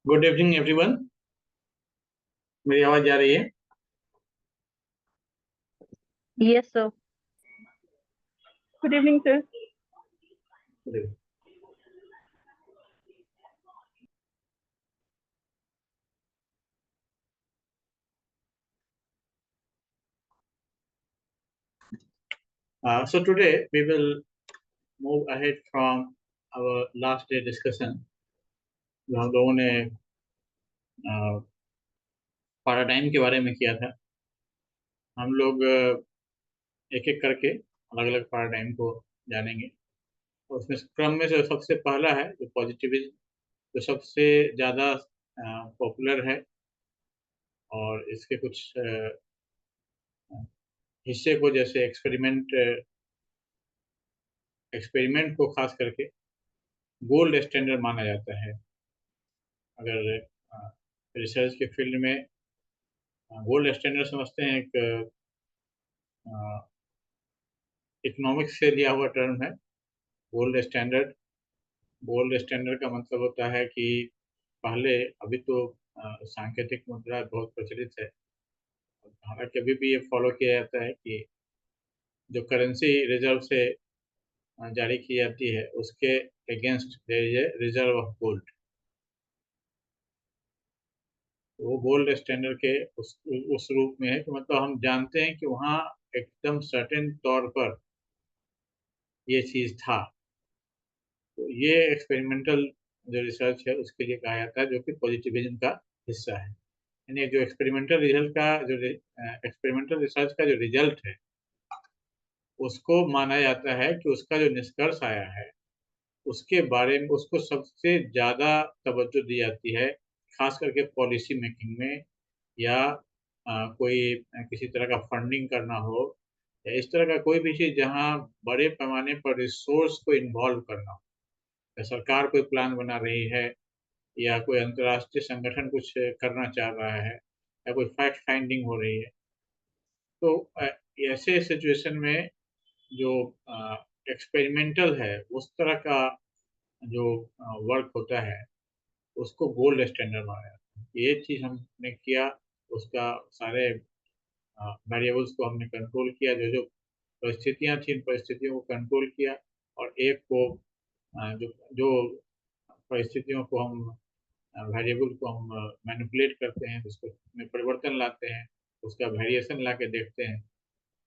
Good evening everyone. मेरी आवाज जा रही है? Yes, sir. Good evening, sir. So today we will move ahead from our last day discussion, जो हम लोगों ने पैराडाइम के बारे में किया था। हम लोग एक एक करके अलग अलग पैराडाइम को जानेंगे। और उसमें क्रम में से सबसे पहला है जो पॉजिटिविज्म, जो सबसे ज़्यादा पॉपुलर है और इसके कुछ हिस्से को, जैसे एक्सपेरिमेंट को खास करके गोल्ड स्टैंडर्ड माना जाता है। अगर रिसर्च के फील्ड में गोल्ड स्टैंडर्ड समझते हैं, एक इकोनॉमिक्स से लिया हुआ टर्म है गोल्ड स्टैंडर्ड। गोल्ड स्टैंडर्ड का मतलब होता है कि पहले, अभी तो सांकेतिक मुद्रा बहुत प्रचलित है, हालांकि अभी भी ये फॉलो किया जाता है कि जो करेंसी रिजर्व से जारी की जाती है उसके against their is a reserve of gold. वो गोल्ड स्टैंडर्ड के उस रूप में है कि मतलब हम जानते हैं कि वहाँ एकदम सर्टेन तौर पर ये चीज़ था। तो ये एक्सपेरिमेंटल जो रिसर्च है उसके लिए कहा जाता है, जो कि पॉजिटिविज्म का हिस्सा है। यानी जो एक्सपेरिमेंटल रिसर्च का जो रिजल्ट है उसको माना जाता है कि उसका जो निष्कर्ष आया है उसके बारे में उसको सबसे ज़्यादा तवज्जो दी जाती है, खास करके पॉलिसी मेकिंग में, या कोई किसी तरह का फंडिंग करना हो, या इस तरह का कोई भी चीज़ जहाँ बड़े पैमाने पर रिसोर्स को इन्वॉल्व करना हो। या सरकार कोई प्लान बना रही है, या कोई अंतर्राष्ट्रीय संगठन कुछ करना चाह रहा है, या कोई फैक्ट फाइंडिंग हो रही है, तो ऐसे सिचुएशन में जो एक्सपेरिमेंटल है उस तरह का जो वर्क होता है उसको गोल्ड स्टैंडर्ड माना जाता है। ये चीज़ हमने किया, उसका सारे वेरिएबल्स को हमने कंट्रोल किया, जो जो परिस्थितियाँ थी इन परिस्थितियों को कंट्रोल किया, और एक को जो जो परिस्थितियों को हम वेरिएबल को हम मैनिपुलेट करते हैं, उसको में परिवर्तन लाते हैं, उसका वेरिएशन ला के देखते हैं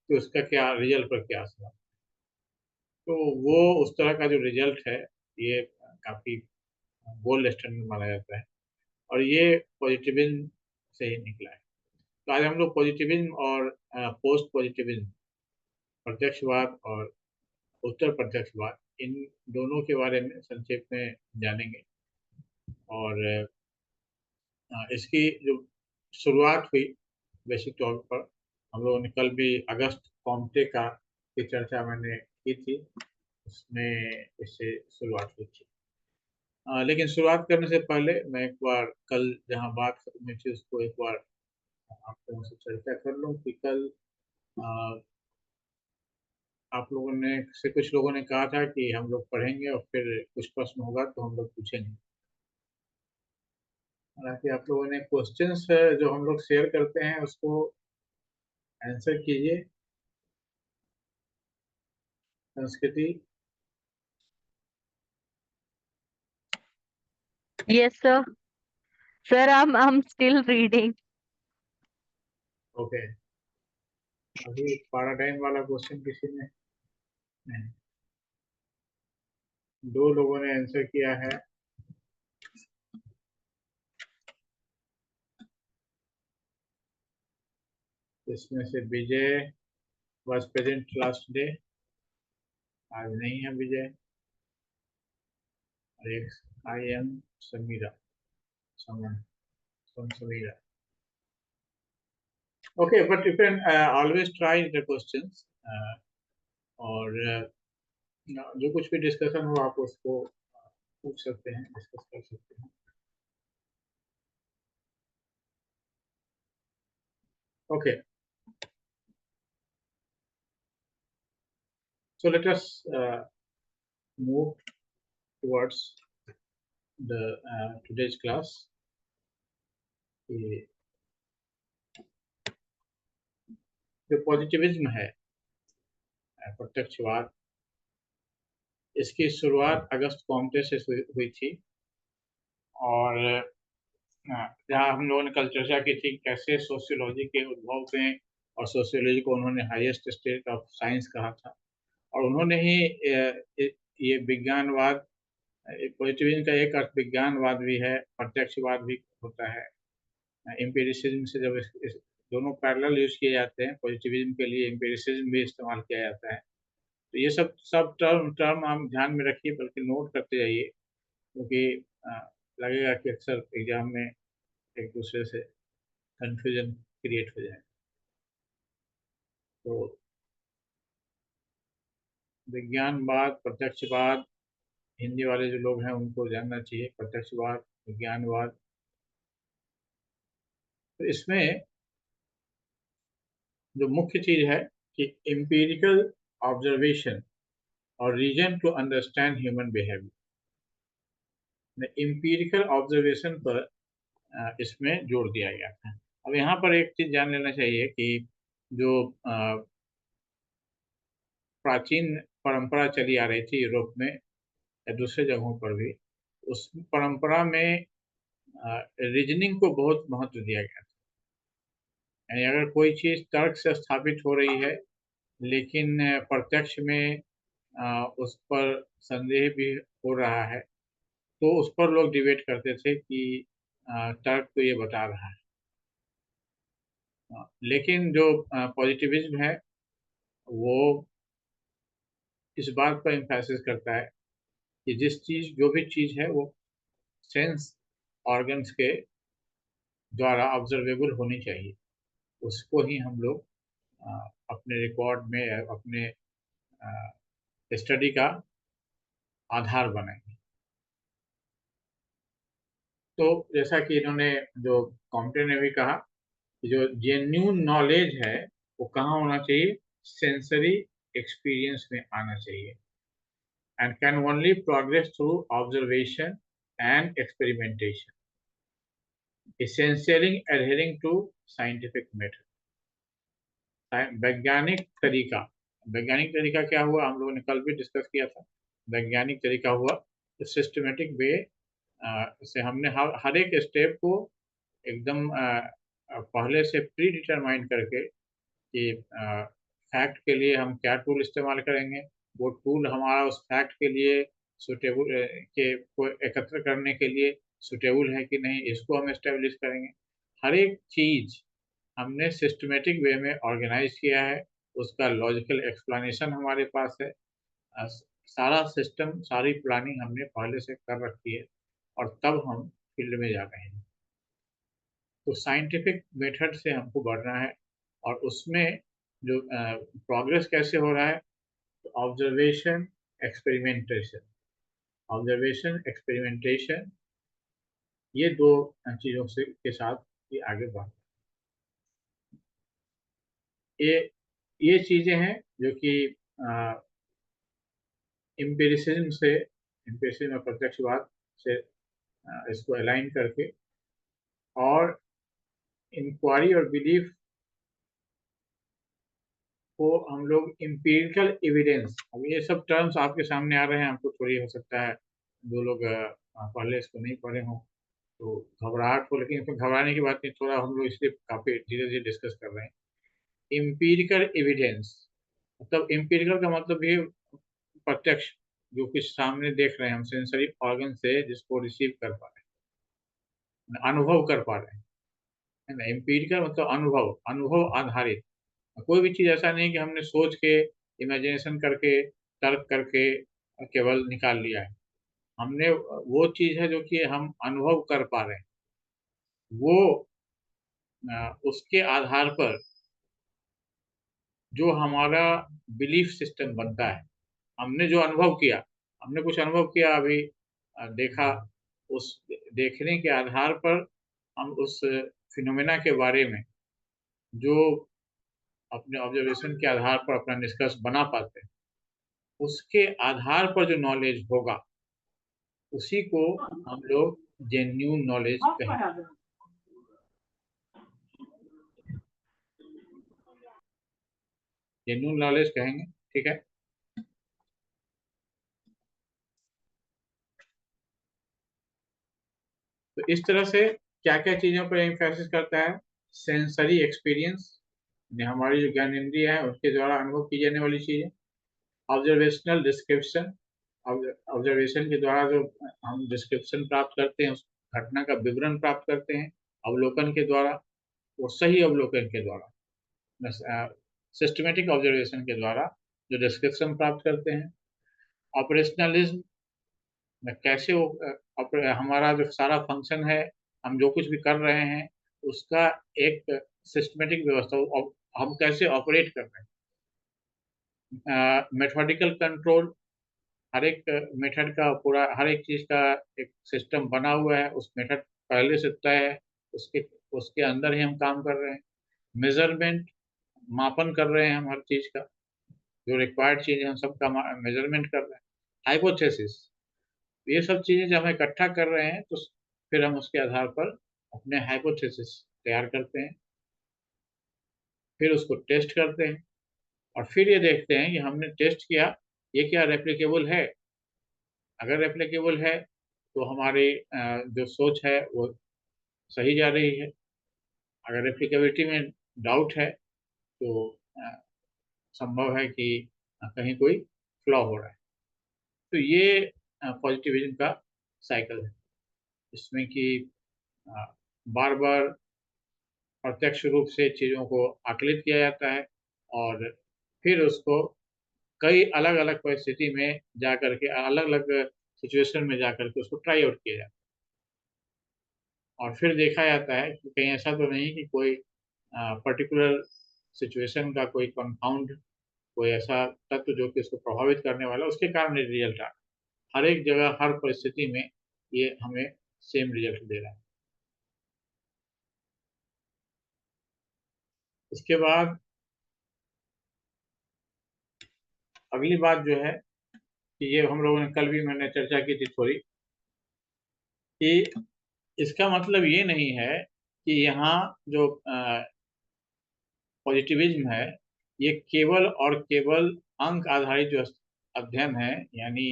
कि उसका क्या रिजल्ट पर क्या असर। तो वो उस तरह का जो रिजल्ट है ये काफ़ी गोल्ड स्टैंडर्ड माना जाता है, और ये पॉजिटिविज्म से ही निकला है। तो आज हम लोग पॉजिटिविज्म और पोस्ट पॉजिटिविज्म, प्रत्यक्षवाद और उत्तर प्रत्यक्षवाद, इन दोनों के बारे में संक्षेप में जानेंगे। और इसकी जो शुरुआत हुई बेसिक तौर पर, हम लोगों ने कल भी अगस्त कॉम्टे का की चर्चा मैंने की थी, उसमें इससे शुरुआत हुई थी। लेकिन शुरुआत करने से पहले मैं एक बार कल जहाँ बात करनी थी उसको एक बार आप लोगों से चर्चा कर लूँ कि कल अ, आप लोगों ने से कुछ लोगों ने कहा था कि हम लोग पढ़ेंगे और फिर कुछ प्रश्न होगा तो हम लोग पूछेंगे। हालांकि आप लोगों ने क्वेश्चंस जो हम लोग शेयर करते हैं उसको आंसर कीजिए। संस्कृति, Yes, sir. Sir, I'm still reading. Okay. अभी पैराडाइम वाला क्वेश्चन किसी ने नहीं, दो लोगों ने आंसर किया है। इसमें से Vijay was present last day, आज नहीं है विजय। और एक I am Samira, someone from Samira. Okay, but you can always try the questions, और जो कुछ भी डिस्कशन हो आप उसको पूछ सकते हैं, डिस्कस कर सकते हैं। Okay, so let us move towards the today's class. कि जो पॉजिटिविज्म है, प्रत्यक्षवाद, इसकी शुरुआत अगस्त कॉम्टे से हुई थी। और जहाँ हम लोगों ने कल चर्चा की थी कैसे सोशियोलॉजी के उद्भव में, और सोशियोलॉजी को उन्होंने हाईएस्ट स्टेट ऑफ साइंस कहा था, और उन्होंने ही ये विज्ञानवाद, पॉजिटिविज्म का एक अर्थ विज्ञानवाद भी है, प्रत्यक्षवाद भी होता है। एम्पिरिसिज्म से जब इस दोनों पैरेलल यूज किए जाते हैं, पॉजिटिविज्म के लिए एम्पिरिसिज्म भी इस्तेमाल किया जाता है। तो ये सब सब टर्म हम ध्यान में रखिए, बल्कि नोट करते जाइए, क्योंकि लगेगा कि अक्सर एग्जाम में एक दूसरे से कंफ्यूजन क्रिएट हो जाए। तो विज्ञानवाद, प्रत्यक्षवाद, हिंदी वाले जो लोग हैं उनको जानना चाहिए प्रत्यक्षवाद, विज्ञानवाद। तो इसमें जो मुख्य चीज है कि एम्पिरिकल ऑब्जर्वेशन और reason to understand human behaviour. Empirical observation पर इसमें जोर दिया गया था। अब यहाँ पर एक चीज जान लेना चाहिए कि जो प्राचीन परंपरा चली आ रही थी यूरोप में या दूसरे जगहों पर भी, उस परंपरा में रीजनिंग को बहुत महत्व दिया गया था। यानी अगर कोई चीज तर्क से स्थापित हो रही है, लेकिन प्रत्यक्ष में उस पर संदेह भी हो रहा है, तो उस पर लोग डिबेट करते थे कि तर्क तो ये बता रहा है। लेकिन जो पॉजिटिविज्म है वो इस बात पर एम्फेसिस करता है कि जो भी चीज है वो सेंस ऑर्गन्स के द्वारा ऑब्जर्वेबल होनी चाहिए। उसको ही हम लोग अपने रिकॉर्ड में, अपने स्टडी का आधार बनाएंगे। तो जैसा कि इन्होंने, जो कॉम्टे ने भी कहा, कि जो जेन्यून नॉलेज है वो कहाँ होना चाहिए, सेंसरी एक्सपीरियंस में आना चाहिए, and can only progress through observation and experimentation, essentially adhering to scientific method। वैज्ञानिक तरीका, वैज्ञानिक तरीका क्या हुआ, हम लोगों ने कल भी डिस्कस किया था। वैज्ञानिक तरीका हुआ तो सिस्टमेटिक वे से हमने हर एक स्टेप को एकदम पहले से प्री डिटरमाइन करके कि फैक्ट के लिए हम क्या टूल इस्तेमाल करेंगे, वो टूल हमारा उस फैक्ट के लिए सुटेबल के को एकत्र करने के लिए सुटेबल है कि नहीं, इसको हम एस्टेब्लिश करेंगे। हर एक चीज हमने सिस्टमेटिक वे में ऑर्गेनाइज किया है, उसका लॉजिकल एक्सप्लेनेशन हमारे पास है। अ, सारा सिस्टम, सारी प्लानिंग हमने पहले से कर रखी है, और तब हम फील्ड में जा रहे हैं। तो साइंटिफिक मेथड से हमको बढ़ना है, और उसमें जो प्रोग्रेस कैसे हो रहा है, तो ऑब्जर्वेशन, एक्सपेरिमेंटेशन, ऑब्जर्वेशन, एक्सपेरिमेंटेशन, ये दो चीजों से के साथ ये आगे बढ़, ये ये चीजें हैं जो कि एम्पिरिसिज्म से, एम्पिरिसिज्म और प्रत्यक्षवाद से इसको अलाइन करके, और इंक्वायरी और बिलीफ को हम लोग एम्पिरिकल एविडेंस, अब ये सब टर्म्स आपके सामने आ रहे हैं, आपको थोड़ी हो सकता है जो लोग पहले इसको नहीं पढ़े हों तो घबराहट हो, लेकिन इसमें घबराने की बात नहीं, थोड़ा हम लोग इसलिए काफी धीरे धीरे डिस्कस कर रहे हैं। एम्पिरिकल एविडेंस मतलब, एम्पिरिकल का मतलब ये प्रत्यक्ष, जो कुछ सामने देख रहे हैं हम सेंसरी ऑर्गन से, जिसको रिसीव कर पा रहे हैं, अनुभव कर पा रहे हैं, है ना। एम्पिरिकल मतलब अनुभव, अनुभव आधारित। कोई भी चीज ऐसा नहीं कि हमने सोच के, इमेजिनेशन करके, तर्क करके केवल निकाल लिया है। हमने वो चीज है जो कि हम अनुभव कर पा रहे हैं, वो उसके आधार पर जो हमारा बिलीफ सिस्टम बनता है। हमने जो अनुभव किया, हमने कुछ अनुभव किया अभी, देखा, उस देखने के आधार पर हम उस फिनोमेना के बारे में जो अपने ऑब्जर्वेशन के आधार पर अपना निष्कर्ष बना पाते हैं, उसके आधार पर जो नॉलेज होगा, उसी को हम लोग जेन्यून नॉलेज कहेंगे। जेन्युइन नॉलेज कहेंगे, ठीक है। तो इस तरह से क्या क्या चीजों पर एम्फेसिस करता है? सेंसरी एक्सपीरियंस, हमारी जो ज्ञानेंद्रिय है उसके द्वारा अनुभव की जाने वाली चीजें। ऑब्जर्वेशनल डिस्क्रिप्शन, ऑब्जर्वेशन के द्वारा जो हम डिस्क्रिप्शन प्राप्त करते हैं, उस घटना का विवरण प्राप्त करते हैं अवलोकन के द्वारा, और सही अवलोकन के द्वारा, सिस्टमेटिक ऑब्जर्वेशन के द्वारा जो डिस्क्रिप्शन प्राप्त करते हैं। ऑपरेशनलिज्म, कैसे वो हमारा जो सारा फंक्शन है, हम जो कुछ भी कर रहे हैं उसका एक सिस्टमेटिक व्यवस्था, हम कैसे ऑपरेट कर रहे हैं। मेथोडिकल कंट्रोल, हर एक मेथड का पूरा, हर एक चीज का एक सिस्टम बना हुआ है, उस मेथड पहले से तय है, उसके उसके अंदर ही हम काम कर रहे हैं। मेजरमेंट, मापन कर रहे हैं हम हर चीज का, जो रिक्वायर्ड चीज है हम सबका मेजरमेंट कर रहे हैं। हाइपोथेसिस, ये सब चीजें जब हम इकट्ठा कर रहे हैं तो फिर हम उसके आधार पर अपने हाइपोथेसिस तैयार करते हैं, फिर उसको टेस्ट करते हैं, और फिर ये देखते हैं कि हमने टेस्ट किया ये क्या रेप्लिकेबल है। अगर रेप्लिकेबल है तो हमारी जो सोच है वो सही जा रही है। अगर रेप्लिकेबिलिटी में डाउट है तो संभव है कि कहीं कोई फ्लॉ हो रहा है। तो ये पॉजिटिविज्म का साइकिल है, इसमें कि बार बार प्रत्यक्ष रूप से चीज़ों को आकलित किया जाता है, और फिर उसको कई अलग अलग परिस्थिति में जाकर के, अलग अलग सिचुएशन में जाकर के उसको ट्राई आउट किया जाता है, और फिर देखा जाता है कि कहीं ऐसा तो नहीं कि कोई पर्टिकुलर सिचुएशन का कोई कंपाउंड, कोई ऐसा तत्व जो कि उसको प्रभावित करने वाला, उसके कारण रिजल्ट आ, हर एक जगह हर परिस्थिति में ये हमें सेम रिजल्ट दे रहा है। इसके बाद अगली बात जो है कि ये हम लोगों ने कल भी मैंने चर्चा की थी थोड़ी, कि इसका मतलब ये नहीं है कि यहाँ जो पॉजिटिविज्म है ये केवल और केवल अंक आधारित जो अध्ययन है, यानी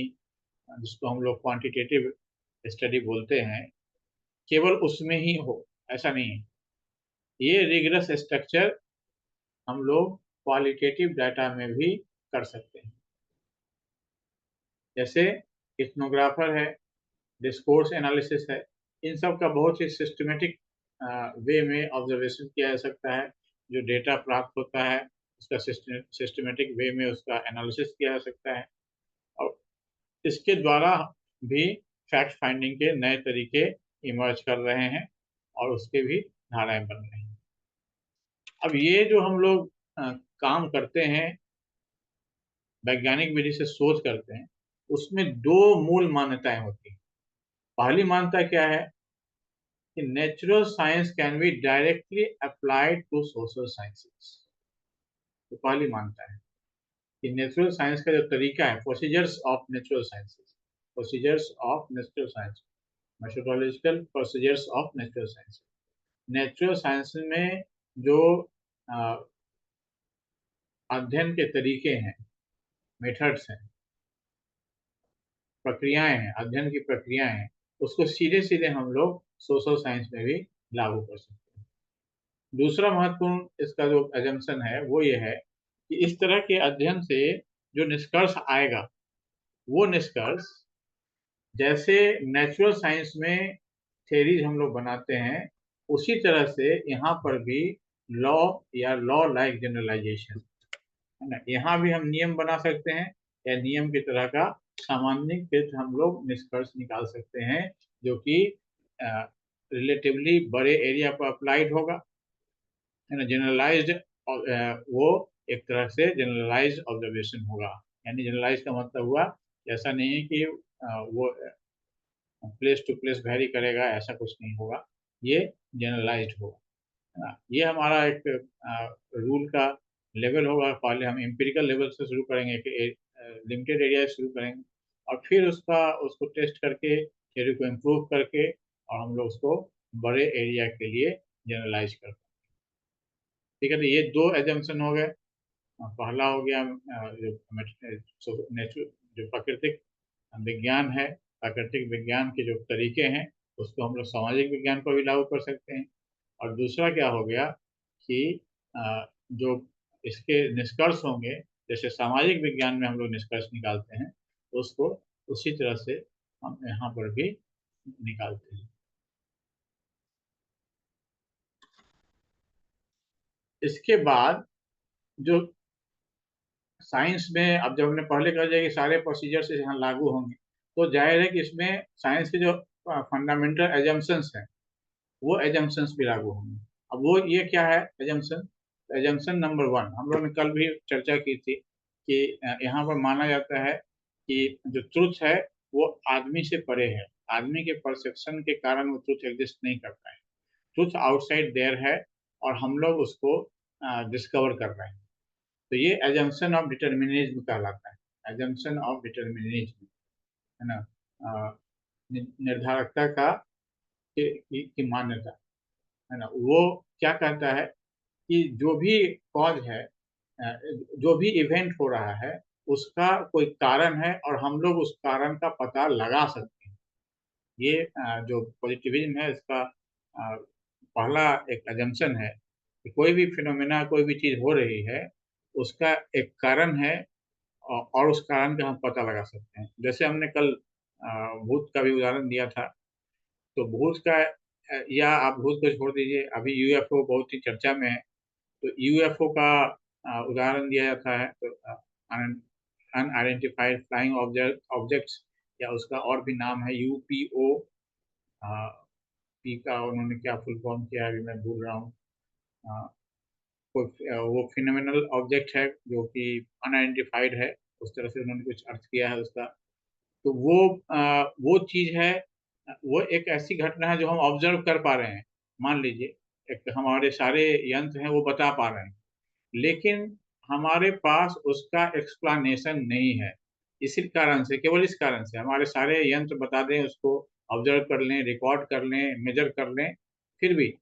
जिसको हम लोग क्वांटिटेटिव स्टडी बोलते हैं, केवल उसमें ही हो, ऐसा नहीं है। ये रिगरस स्ट्रक्चर हम लोग क्वालिटेटिव डाटा में भी कर सकते हैं। जैसे इथनोग्राफर है, डिस्कोर्स एनालिसिस है, इन सब का बहुत ही सिस्टमेटिक वे में ऑब्जर्वेशन किया जा सकता है। जो डेटा प्राप्त होता है उसका सिस्टमेटिक वे में उसका एनालिसिस किया जा सकता है, और इसके द्वारा भी फैक्ट फाइंडिंग के नए तरीके इमर्ज कर रहे हैं, और उसके भी धाराएं बन रही हैं। अब ये जो हम लोग काम करते हैं, वैज्ञानिक विधि से शोध करते हैं, उसमें दो मूल मान्यताएं होती हैं। पहली मान्यता क्या है कि natural science can be directly applied to social sciences. तो पहली मान्यता है कि नेचुरल साइंस का जो तरीका है, procedures of natural sciences, procedures of natural science, methodological procedures of natural science, natural science में जो अध्ययन के तरीके हैं, मेथड्स हैं, प्रक्रियाएं हैं, अध्ययन की प्रक्रियाएं हैं, उसको सीधे सीधे हम लोग सोशल साइंस में भी लागू कर सकते हैं। दूसरा महत्वपूर्ण इसका जो एजम्पशन है वो ये है कि इस तरह के अध्ययन से जो निष्कर्ष आएगा, वो निष्कर्ष जैसे नेचुरल साइंस में थेरीज हम लोग बनाते हैं, उसी तरह से यहाँ पर भी लॉ या लॉ लाइक जनरलाइजेशन है ना, यहाँ भी हम नियम बना सकते हैं, या नियम की तरह का सामान्यीकृत हम लोग निष्कर्ष निकाल सकते हैं, जो कि रिलेटिवली बड़े एरिया पर अप्लाइड होगा, है ना। जनरलाइज्ड, वो एक तरह से जनरलाइज्ड ऑब्जर्वेशन होगा। यानी जनरलाइज का मतलब हुआ ऐसा नहीं है कि वो प्लेस टू प्लेस वेरी करेगा, ऐसा कुछ नहीं होगा, ये जनरलाइज्ड होगा, है ना। ये हमारा एक रूल का लेवल होगा। पहले हम एम्पिरिकल लेवल से शुरू करेंगे कि लिमिटेड एरिया से शुरू करेंगे, और फिर उसको टेस्ट करके, थ्योरी को इम्प्रूव करके, और हम लोग उसको बड़े एरिया के लिए जनरलाइज करते हैं। ठीक है, तो ये दो एजम्पशन हो गए। पहला हो गया जो प्राकृतिक विज्ञान है, प्राकृतिक विज्ञान के जो तरीके हैं उसको हम लोग सामाजिक विज्ञान पर भी लागू कर सकते हैं। और दूसरा क्या हो गया कि जो इसके निष्कर्ष होंगे, जैसे सामाजिक विज्ञान में हम लोग निष्कर्ष निकालते हैं, तो उसको उसी तरह से हम यहाँ पर भी निकालते हैं। इसके बाद जो साइंस में, अब जब हमने पहले कहा जाए कि सारे प्रोसीजर्स यहाँ लागू होंगे, तो जाहिर है कि इसमें साइंस के जो फंडामेंटल एजम्पशंस हैं वो एजम्पशंस भी लागू होंगे। अब वो ये क्या है एजम्पशन? एजम्पशन नंबर 1 हम लोगों ने कल भी चर्चा की थी कि यहाँ पर माना जाता है कि जो ट्रुथ है वो आदमी से परे है, आदमी के परसेप्शन के कारण वो ट्रुथ एग्जिस्ट नहीं करता है। ट्रुथ आउटसाइड देयर है और हम लोग उसको डिस्कवर कर रहे हैं। तो ये एजम्पशन ऑफ डिटर्मिनिज्म कहलाता है, एजम्पशन ऑफ डिटर्मिनिज्म, है ना। निर्धारकता की मान्यता, है ना। वो क्या कहता है कि जो भी कॉज है, जो भी इवेंट हो रहा है उसका कोई कारण है और हम लोग उस कारण का पता लगा सकते हैं। ये जो पॉजिटिविज्म है इसका पहला एक एजम्पशन है कि कोई भी फिनोमेना, कोई भी चीज हो रही है उसका एक कारण है और उस कारण का हम पता लगा सकते हैं। जैसे हमने कल भूत का भी उदाहरण दिया था, तो भूत का या आप भूत को छोड़ दीजिए, अभी यूएफओ बहुत ही चर्चा में है, तो यूएफओ का उदाहरण दिया जाता है, तो अनआइडेंटिफाइड फ्लाइंग ऑब्जेक्ट्स, या उसका और भी नाम है यूपीओ। पी का उन्होंने क्या फुल फॉर्म किया है अभी मैं भूल रहा हूँ। वो फिनोमिनल ऑब्जेक्ट है जो कि अनआइडेंटिफाइड है, उस तरह से उन्होंने कुछ अर्थ किया है उसका। तो वो चीज है, वो एक ऐसी घटना है जो हम ऑब्जर्व कर पा रहे हैं। मान लीजिए एक हमारे सारे यंत्र हैं वो बता पा रहे हैं, लेकिन हमारे पास उसका एक्सप्लेनेशन नहीं है। इसी कारण से, केवल इस कारण से हमारे सारे यंत्र बता दें, उसको ऑब्जर्व कर लें, रिकॉर्ड कर लें, मेजर कर लें, फिर भी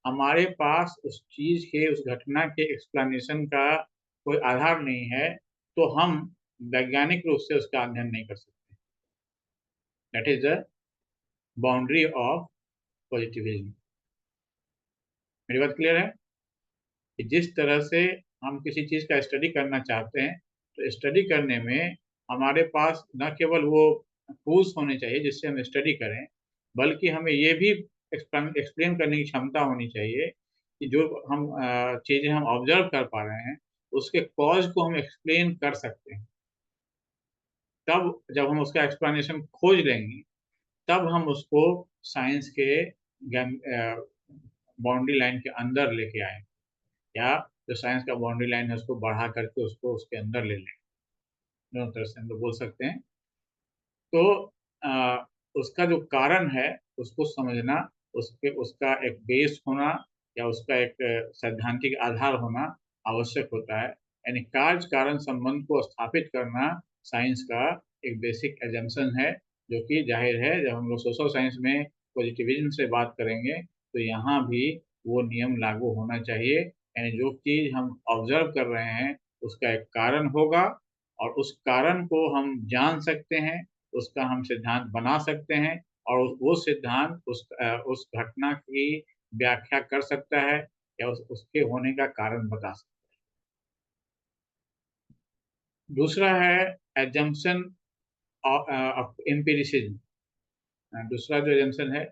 हमारे पास उस चीज के, उस घटना के एक्सप्लेनेशन का कोई आधार नहीं है, तो हम वैज्ञानिक रूप से उसका अध्ययन नहीं कर सकते। That is the boundary of positivism. मेरी बात क्लियर है कि जिस तरह से हम किसी चीज का स्टडी करना चाहते हैं, तो स्टडी करने में हमारे पास न केवल वो टूल्स होने चाहिए जिससे हम स्टडी करें, बल्कि हमें ये भी एक्सप्लेन करने की क्षमता होनी चाहिए कि जो हम चीजें हम ऑब्जर्व कर पा रहे हैं उसके कॉज को हम एक्सप्लेन कर सकते हैं। तब जब हम उसका एक्सप्लेनेशन खोज लेंगे, तब हम उसको साइंस के बाउंड्री लाइन के अंदर लेके आए, या जो साइंस का बाउंड्री लाइन है उसको बढ़ा करके उसको उसके अंदर ले लें। दोनों तरह से हम लोग बोल सकते हैं। तो आ, उसका जो कारण है उसको समझना, उसके उसका एक बेस होना या उसका एक सैद्धांतिक आधार होना आवश्यक होता है। यानी कार्य कारण संबंध को स्थापित करना साइंस का एक बेसिक एजम्पशन है, जो कि जाहिर है जब हम लोग सोशल साइंस में पॉजिटिविज्म से बात करेंगे तो यहाँ भी वो नियम लागू होना चाहिए। यानी जो चीज हम ऑब्जर्व कर रहे हैं उसका एक कारण होगा और उस कारण को हम जान सकते हैं, उसका हम सिद्धांत बना सकते हैं, और वो सिद्धांत उस घटना की व्याख्या कर सकता है या उसके होने का कारण बता सकता है। दूसरा है एजम्पशन ऑफ एम्पिरिसिज्म। दूसरा जो एजम्पशन है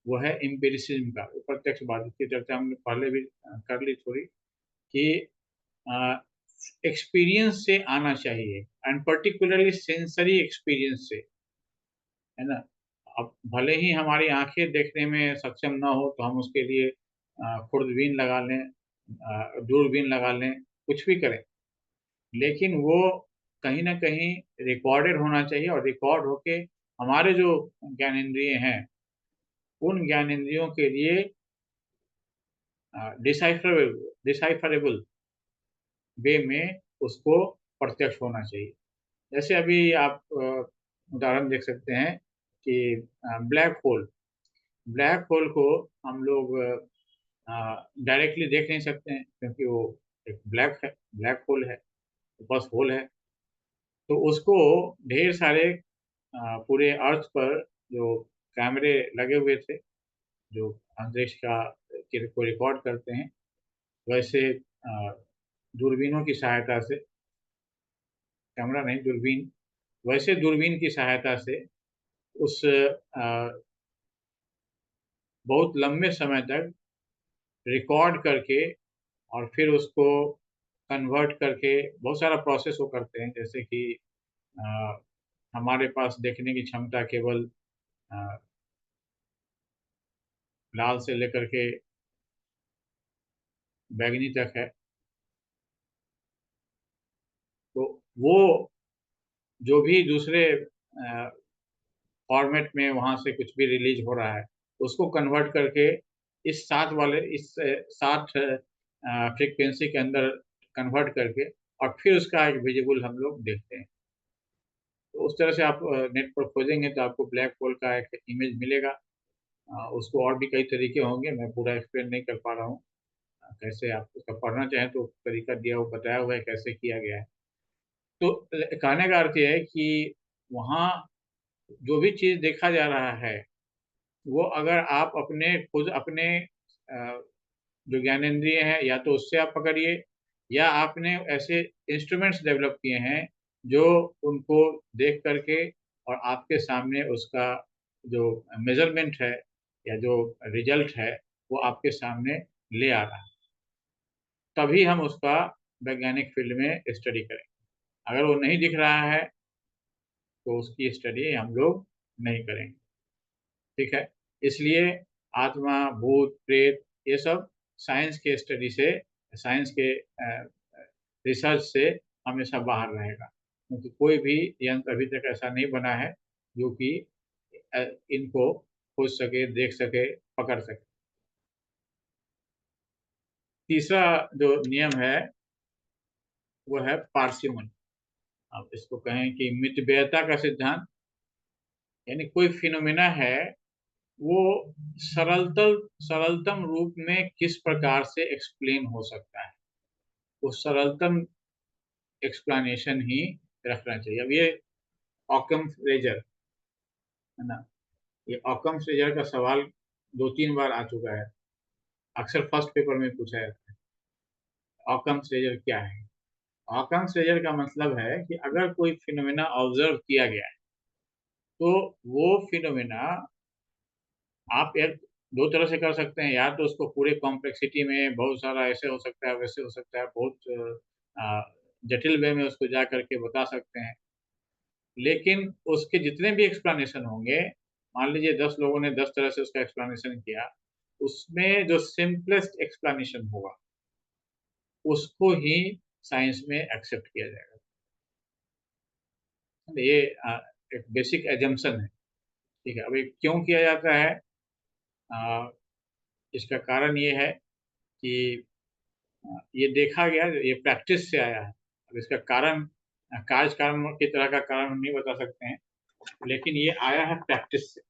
वो है एम्पिरिसिज्म का, प्रत्यक्षवाद की चर्चा हमने पहले भी कर ली थोड़ी, कि एक्सपीरियंस से आना चाहिए, एंड पर्टिकुलरली सेंसरी एक्सपीरियंस से, है ना। अब भले ही हमारी आंखें देखने में सक्षम ना हो तो हम उसके लिए खुर्दबीन लगा लें, दूरबीन लगा लें, कुछ भी करें, लेकिन वो कहीं ना कहीं रिकॉर्डेड होना चाहिए, और रिकॉर्ड होके हमारे जो ज्ञानेंद्रिय हैं उन ज्ञानेंद्रियों के लिए डिसाइफरेबल डिसाइफरेबल वे में उसको प्रत्यक्ष होना चाहिए। जैसे अभी आप उदाहरण देख सकते हैं कि ब्लैक होल, ब्लैक होल को हम लोग डायरेक्टली देख नहीं सकते हैं क्योंकि वो एक ब्लैक होल है। बस होल है। तो उसको ढेर सारे पूरे अर्थ पर जो कैमरे लगे हुए थे, जो अंतरिक्ष का को रिकॉर्ड करते हैं, वैसे दूरबीनों की सहायता से, कैमरा नहीं दूरबीन, वैसे दूरबीन की सहायता से उस बहुत लंबे समय तक रिकॉर्ड करके और फिर उसको कन्वर्ट करके बहुत सारा प्रोसेस वो करते हैं। जैसे कि अ, हमारे पास देखने की क्षमता केवल अ, लाल से लेकर के बैंगनी तक है। तो वो जो भी दूसरे फॉर्मेट में वहाँ से कुछ भी रिलीज हो रहा है, उसको कन्वर्ट करके इस 7 फ्रीक्वेंसी के अंदर कन्वर्ट करके और फिर उसका एक विजिबल हम लोग देखते हैं। तो उस तरह से आप नेट पर खोजेंगे तो आपको ब्लैक होल का एक इमेज मिलेगा। उसको और भी कई तरीके होंगे, मैं पूरा एक्सप्लेन नहीं कर पा रहा हूँ। कैसे आप उसका पढ़ना चाहें तो तरीका दिया हुआ बताया हुआ है कैसे किया गया है। तो कहने का अर्थ ये है कि वहाँ जो भी चीज़ देखा जा रहा है, वो अगर आप अपने खुद अपने जो ज्ञानेंद्रिय है या तो उससे आप पकड़िए, या आपने ऐसे इंस्ट्रूमेंट्स डेवलप किए हैं जो उनको देख करके और आपके सामने उसका जो मेजरमेंट है या जो रिजल्ट है वो आपके सामने ले आ रहा है, तभी हम उसका वैज्ञानिक फील्ड में स्टडी करेंगे। अगर वो नहीं दिख रहा है तो उसकी स्टडी हम लोग नहीं करेंगे। ठीक है? इसलिए आत्मा, भूत, प्रेत ये सब साइंस के स्टडी से, साइंस के रिसर्च से हमेशा बाहर रहेगा, क्योंकि कोई भी यंत्र अभी तक ऐसा नहीं बना है जो कि इनको खोज सके, देख सके, पकड़ सके। तीसरा जो नियम है वो है पार्सिमनी। आप इसको कहें कि मितव्ययिता का सिद्धांत। यानी कोई फिनोमेना है, वो सरलतम रूप में किस प्रकार से एक्सप्लेन हो सकता है, वो सरलतम एक्सप्लेनेशन ही रखना चाहिए। अब ये ऑकम्स रेजर है ना, ये ऑकम्स रेजर का सवाल 2-3 बार आ चुका है, अक्सर फर्स्ट पेपर में पूछा जाता है। ऑकम्स रेजर क्या है? ऑकम्स रेजर का मतलब है कि अगर कोई फिनोमेना ऑब्जर्व किया गया है, तो वो फिनोमेना आप एक दो तरह से कर सकते हैं। या तो उसको पूरे कॉम्प्लेक्सिटी में बहुत सारा ऐसे हो सकता है, वैसे हो सकता है, बहुत जटिल वे में उसको जा करके बता सकते हैं। लेकिन उसके जितने भी एक्सप्लेनेशन होंगे, मान लीजिए 10 लोगों ने 10 तरह से उसका एक्सप्लेनेशन किया, उसमें जो सिंपलेस्ट एक्सप्लेनेशन होगा, उसको ही साइंस में एक्सेप्ट किया जाएगा। ये एक बेसिक एजम्पशन है। ठीक है? अब ये क्यों किया जाता है? अ, इसका कारण ये है कि ये देखा गया, ये प्रैक्टिस से आया है। अब इसका कारण कार्य कारण की तरह का कारण हम नहीं बता सकते हैं, लेकिन ये आया है प्रैक्टिस से।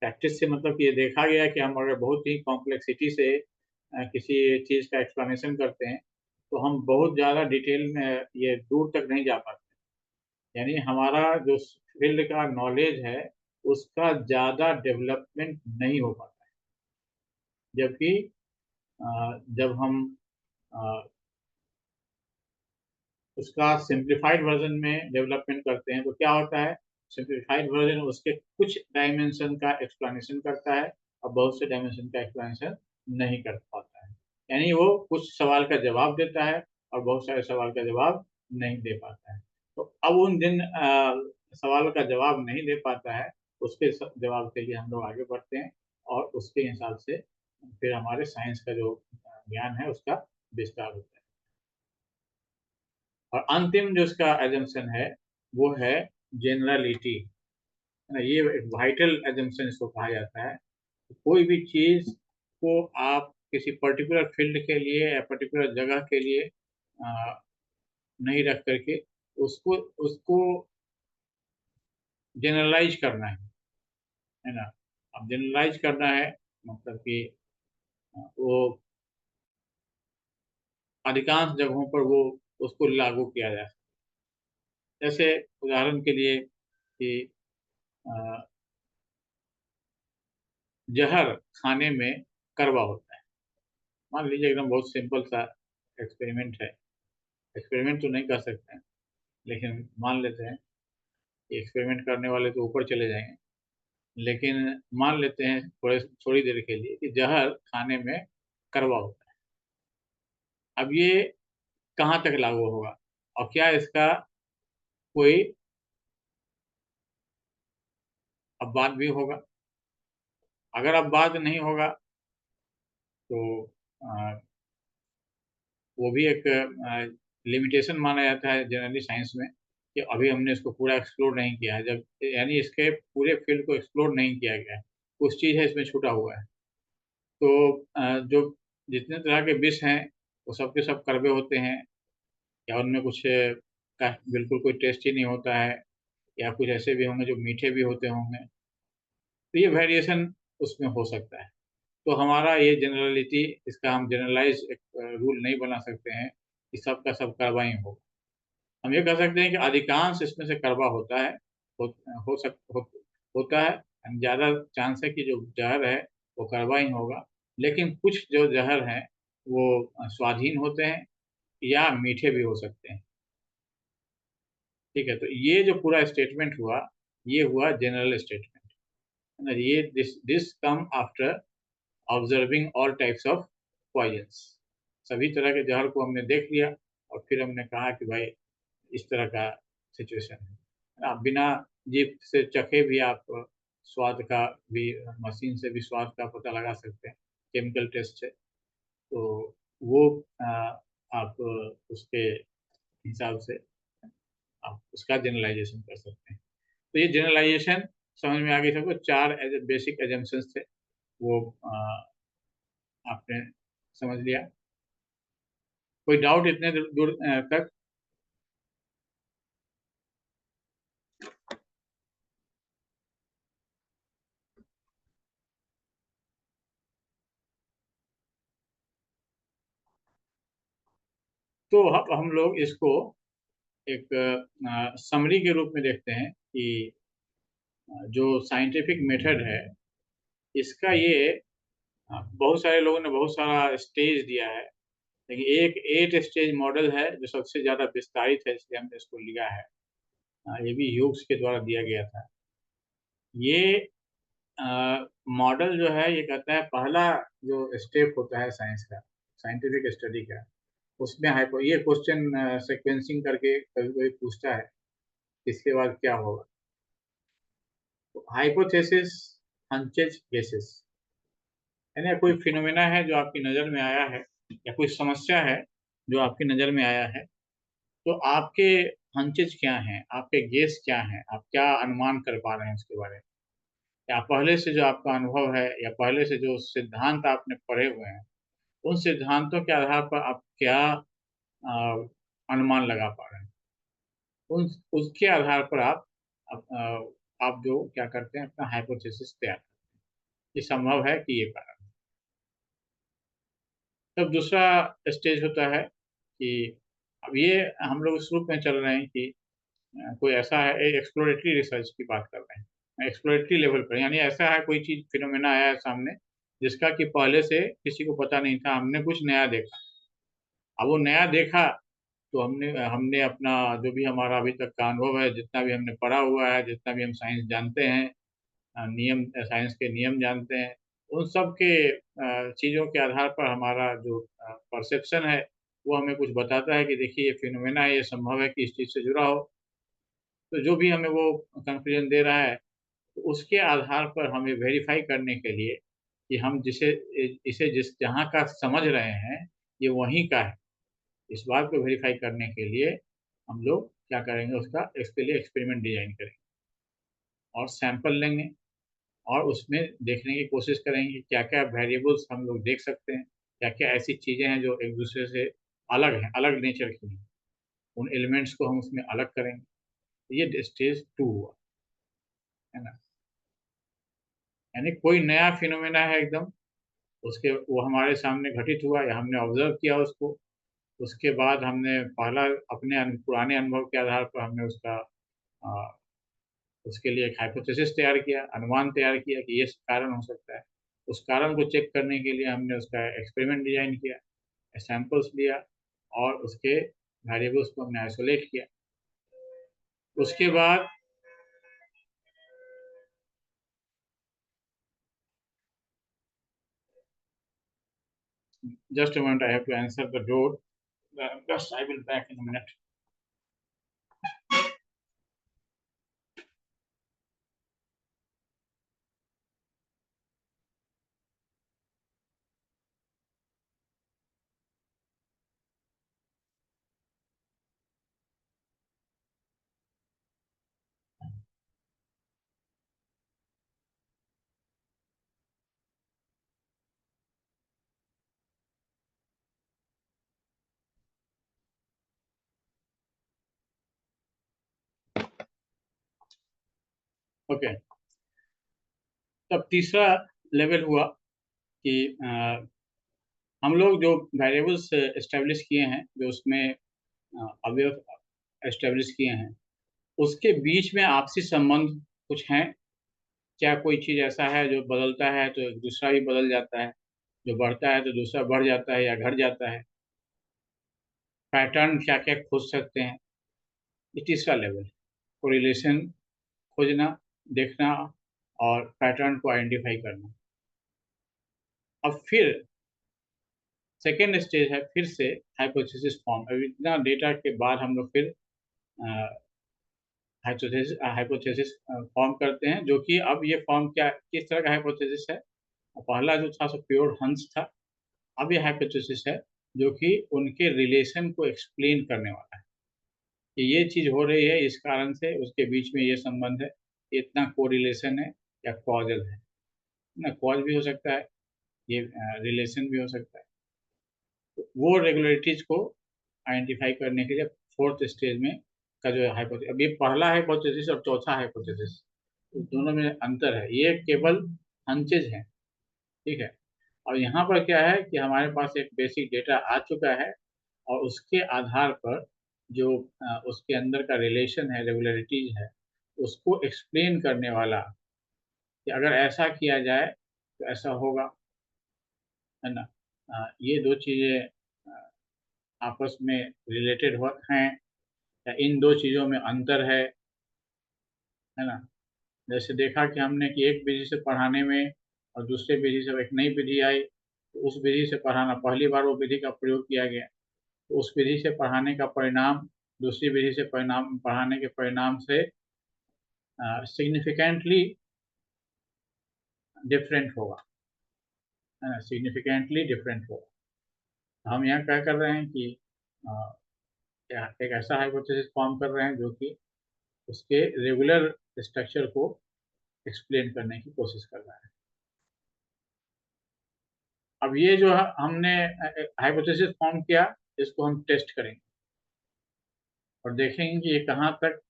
प्रैक्टिस से मतलब कि ये देखा गया है कि हम अगर बहुत ही कॉम्प्लेक्सिटी से किसी चीज़ का एक्सप्लेनेशन करते हैं, तो हम बहुत ज़्यादा डिटेल में ये दूर तक नहीं जा पाते। यानी हमारा जो फील्ड का नॉलेज है, उसका ज़्यादा डेवलपमेंट नहीं हो पाता है। जबकि जब हम अ, उसका सिंप्लीफाइड वर्जन में डेवलपमेंट करते हैं तो क्या होता है, सिंप्लीफाइड वर्जन उसके कुछ डायमेंशन का एक्सप्लेनेशन करता है और बहुत से डायमेंशन का एक्सप्लेनेशन नहीं कर पाता है। यानी वो कुछ सवाल का जवाब देता है और बहुत सारे सवाल का जवाब नहीं दे पाता है। तो अब उन जिन सवालों का जवाब नहीं दे पाता है, उसके जवाब के लिए हम लोग आगे बढ़ते हैं और उसके हिसाब से फिर हमारे साइंस का जो ज्ञान है उसका विस्तार होता है। और अंतिम जो इसका एजम्पशन है वो है जेनरलिटी, है ना। ये वाइटल एजम्पशन इसको कहा जाता है। कोई भी चीज को आप किसी पर्टिकुलर फील्ड के लिए या पर्टिकुलर जगह के लिए नहीं रख करके उसको उसको जनरलाइज करना है ना। अब जनरलाइज करना है मतलब कि वो अधिकांश जगहों पर वो उसको लागू किया जा सकता जैसे उदाहरण के लिए कि अ, जहर खाने में कड़वा होता है। मान लीजिए एकदम बहुत सिंपल सा एक्सपेरिमेंट है। एक्सपेरिमेंट तो नहीं कर सकते हैं, लेकिन मान लेते हैं कि एक्सपेरिमेंट करने वाले तो ऊपर चले जाएंगे। लेकिन मान लेते हैं थोड़ी देर के लिए कि जहर खाने में कड़वा होता है। अब ये कहाँ तक लागू होगा, और क्या इसका कोई अपवाद भी होगा? अगर अपवाद नहीं होगा तो अ, वो भी एक लिमिटेशन माना जाता है जनरली साइंस में, कि अभी हमने इसको पूरा एक्सप्लोर नहीं किया है। जब यानी इसके पूरे फील्ड को एक्सप्लोर नहीं किया गया है, कुछ चीज़ है इसमें छूटा हुआ है। तो जो जितने तरह के विष हैं वो सब के सब कड़वे होते हैं, या उनमें कुछ का बिल्कुल कोई टेस्ट ही नहीं होता है, या कुछ ऐसे भी होंगे जो मीठे भी होते होंगे। तो ये वेरिएशन उसमें हो सकता है। तो हमारा ये जनरलिटी, इसका हम जनरलाइज एक रूल नहीं बना सकते हैं कि सबका सब कड़वा ही हो। हम ये कह सकते हैं कि अधिकांश इसमें से कड़वा होता है, हो, हो सक हो, होता है। ज़्यादा चांस है कि जो जहर है वो कड़वा ही होगा। लेकिन कुछ जो जहर हैं वो स्वादहीन होते हैं या मीठे भी हो सकते हैं। ठीक है, तो ये जो पूरा स्टेटमेंट हुआ, ये हुआ जनरल स्टेटमेंट, है ना। ये this come after observing all types of poisons. सभी तरह के जहर को हमने देख लिया और फिर हमने कहा कि भाई इस तरह का सिचुएशन है। आप बिना जीभ से चखे भी आप स्वाद का भी, मशीन से भी स्वाद का पता लगा सकते हैं केमिकल टेस्ट से। तो वो आप उसके हिसाब से आप उसका जनरलाइजेशन कर सकते हैं। तो ये जनरलाइजेशन समझ में आ गई सबको। चार बेसिक एजम्पशंस थे, वो आपने समझ लिया। कोई डाउट इतने दूर दूर तक? तो हम लोग इसको एक समरी के रूप में देखते हैं कि जो साइंटिफिक मेथड है इसका ये बहुत सारे लोगों ने बहुत सारा स्टेज दिया है, लेकिन एक 8 स्टेज मॉडल है जो सबसे ज़्यादा विस्तारित है, इसलिए हमने इसको लिया है। ये भी ह्यूग्स के द्वारा दिया गया था। ये मॉडल जो है ये कहता है पहला जो स्टेप होता है साइंस का, साइंटिफिक स्टडी का, उसमें हाइपो ये क्वेश्चन सीक्वेंसिंग करके कभी कभी पूछता है इसके बाद क्या होगा। तो हाइपोथेसिस, hunches, गेसेस, यानी कोई फिनोमेना है जो आपकी नज़र में आया है, या कोई समस्या है जो आपकी नज़र में आया है, तो आपके हंचेज क्या हैं, आपके गेस क्या हैं, आप क्या अनुमान कर पा रहे हैं उसके बारे में, या पहले से जो आपका अनुभव है या पहले से जो सिद्धांत आपने पढ़े हुए हैं, उन सिद्धांतों के आधार पर आप क्या अनुमान लगा पा रहे हैं। उन उसके आधार पर आप जो क्या करते हैं अपना हाइपोथेसिस तैयार करते हैं। ये संभव है कि ये कारण। तब दूसरा स्टेज होता है कि अब ये हम लोग इस रूप में चल रहे हैं कि कोई ऐसा है, एक एक्सप्लोरेटरी रिसर्च की बात कर रहे हैं, एक्सप्लोरेटरी लेवल पर, यानी ऐसा है कोई चीज फिनोमेना आया है सामने जिसका कि पहले से किसी को पता नहीं था, हमने कुछ नया देखा। अब वो नया देखा तो हमने हमने अपना जो भी हमारा अभी तक का अनुभव है, जितना भी हमने पढ़ा हुआ है, जितना भी हम साइंस जानते हैं, नियम, साइंस के नियम जानते हैं, उन सब के चीज़ों के आधार पर हमारा जो परसेप्शन है वो हमें कुछ बताता है कि देखिए ये फिनोमेना है, ये संभव है कि इस चीज़ से जुड़ा हो। तो जो भी हमें वो कंक्लूजन दे रहा है, तो उसके आधार पर हमें वेरीफाई करने के लिए कि हम जिसे इसे जिस जहाँ का समझ रहे हैं ये वहीं का है, इस बात को वेरीफाई करने के लिए हम लोग क्या करेंगे, उसका इसके लिए एक्सपेरिमेंट डिजाइन करेंगे और सैंपल लेंगे और उसमें देखने की कोशिश करेंगे क्या क्या वेरिएबल्स हम लोग देख सकते हैं, क्या क्या ऐसी चीज़ें हैं जो एक दूसरे से अलग हैं, अलग नेचर की हैं। उन एलिमेंट्स को हम उसमें अलग करेंगे। ये स्टेज 2 हुआ, है ना। यानी कोई नया फिनोमेना है एकदम, उसके वो हमारे सामने घटित हुआ या हमने ऑब्जर्व किया उसको, उसके बाद हमने पहला अपने पुराने अनुभव के आधार पर हमने अ, उसके लिए एक हाइपोथेसिस तैयार किया, अनुमान तैयार किया कि ये कारण हो सकता है। उस कारण को चेक करने के लिए हमने उसका एक्सपेरिमेंट डिजाइन किया, सैंपल्स लिया और उसके वेरिएबल्स को हमने आइसोलेट किया। उसके बाद just a moment, I have to answer the door. Just I will back in a minute. Okay, तब तीसरा लेवल हुआ कि हम लोग जो वेरिएबल्स एस्टेब्लिश किए हैं, जो उसमें अवयव एस्टेब्लिश किए हैं, उसके बीच में आपसी संबंध कुछ हैं क्या? कोई चीज़ ऐसा है जो बदलता है तो दूसरा भी बदल जाता है, जो बढ़ता है तो दूसरा बढ़ जाता है या घट जाता है? पैटर्न क्या क्या खोज सकते हैं? ये तीसरा लेवल, कोरिलेशन खोजना, देखना और पैटर्न को आइडेंटिफाई करना। अब फिर सेकेंड स्टेज है फिर से हाइपोथेसिस फॉर्म। अब इतना डेटा के बाद हम लोग फिर हाइपोथेसिस फॉर्म करते हैं, जो कि अब ये फॉर्म क्या किस तरह का हाइपोथेसिस है? पहला जो था सो प्योर हंस था। अब ये हाइपोथेसिस है जो कि उनके रिलेशन को एक्सप्लेन करने वाला है कि ये चीज़ हो रही है इस कारण से, उसके बीच में ये संबंध है, इतना कोरिलेशन है या कॉजल है ना। कॉज भी हो सकता है, ये रिलेशन भी हो सकता है। तो वो रेगुलरिटीज को आइडेंटिफाई करने के लिए फोर्थ स्टेज में का जो हाइपोथेसिस, अब ये पहला हाइपोथेसिस और चौथा हाइपोथेसिस, दोनों में अंतर है। ये केवल हंचेज है, ठीक है। और यहाँ पर क्या है कि हमारे पास एक बेसिक डेटा आ चुका है और उसके आधार पर जो उसके अंदर का रिलेशन है, रेगुलरिटीज है, उसको एक्सप्लेन करने वाला कि अगर ऐसा किया जाए तो ऐसा होगा, है ना। ये दो चीज़ें आपस में रिलेटेड हो हैं या इन दो चीज़ों में अंतर है ना। जैसे देखा कि हमने कि एक विधि से पढ़ाने में और दूसरे विधि से एक नई विधि आई, तो उस विधि से पढ़ाना, पहली बार वो विधि का प्रयोग किया गया तो उस विधि से पढ़ाने का परिणाम दूसरी विधि से परिणाम पढ़ाने के परिणाम से सिग्निफिकेंटली डिफरेंट होगा, है ना, सिग्निफिकेंटली डिफरेंट होगा। हम यहाँ क्या कर रहे हैं कि अ, एक ऐसा हाइपोथेसिस फॉर्म कर रहे हैं जो कि उसके रेगुलर स्ट्रक्चर को एक्सप्लेन करने की कोशिश कर रहा है। अब ये जो हमने हाइपोथेसिस फॉर्म किया, इसको हम टेस्ट करेंगे और देखेंगे कि ये कहाँ तक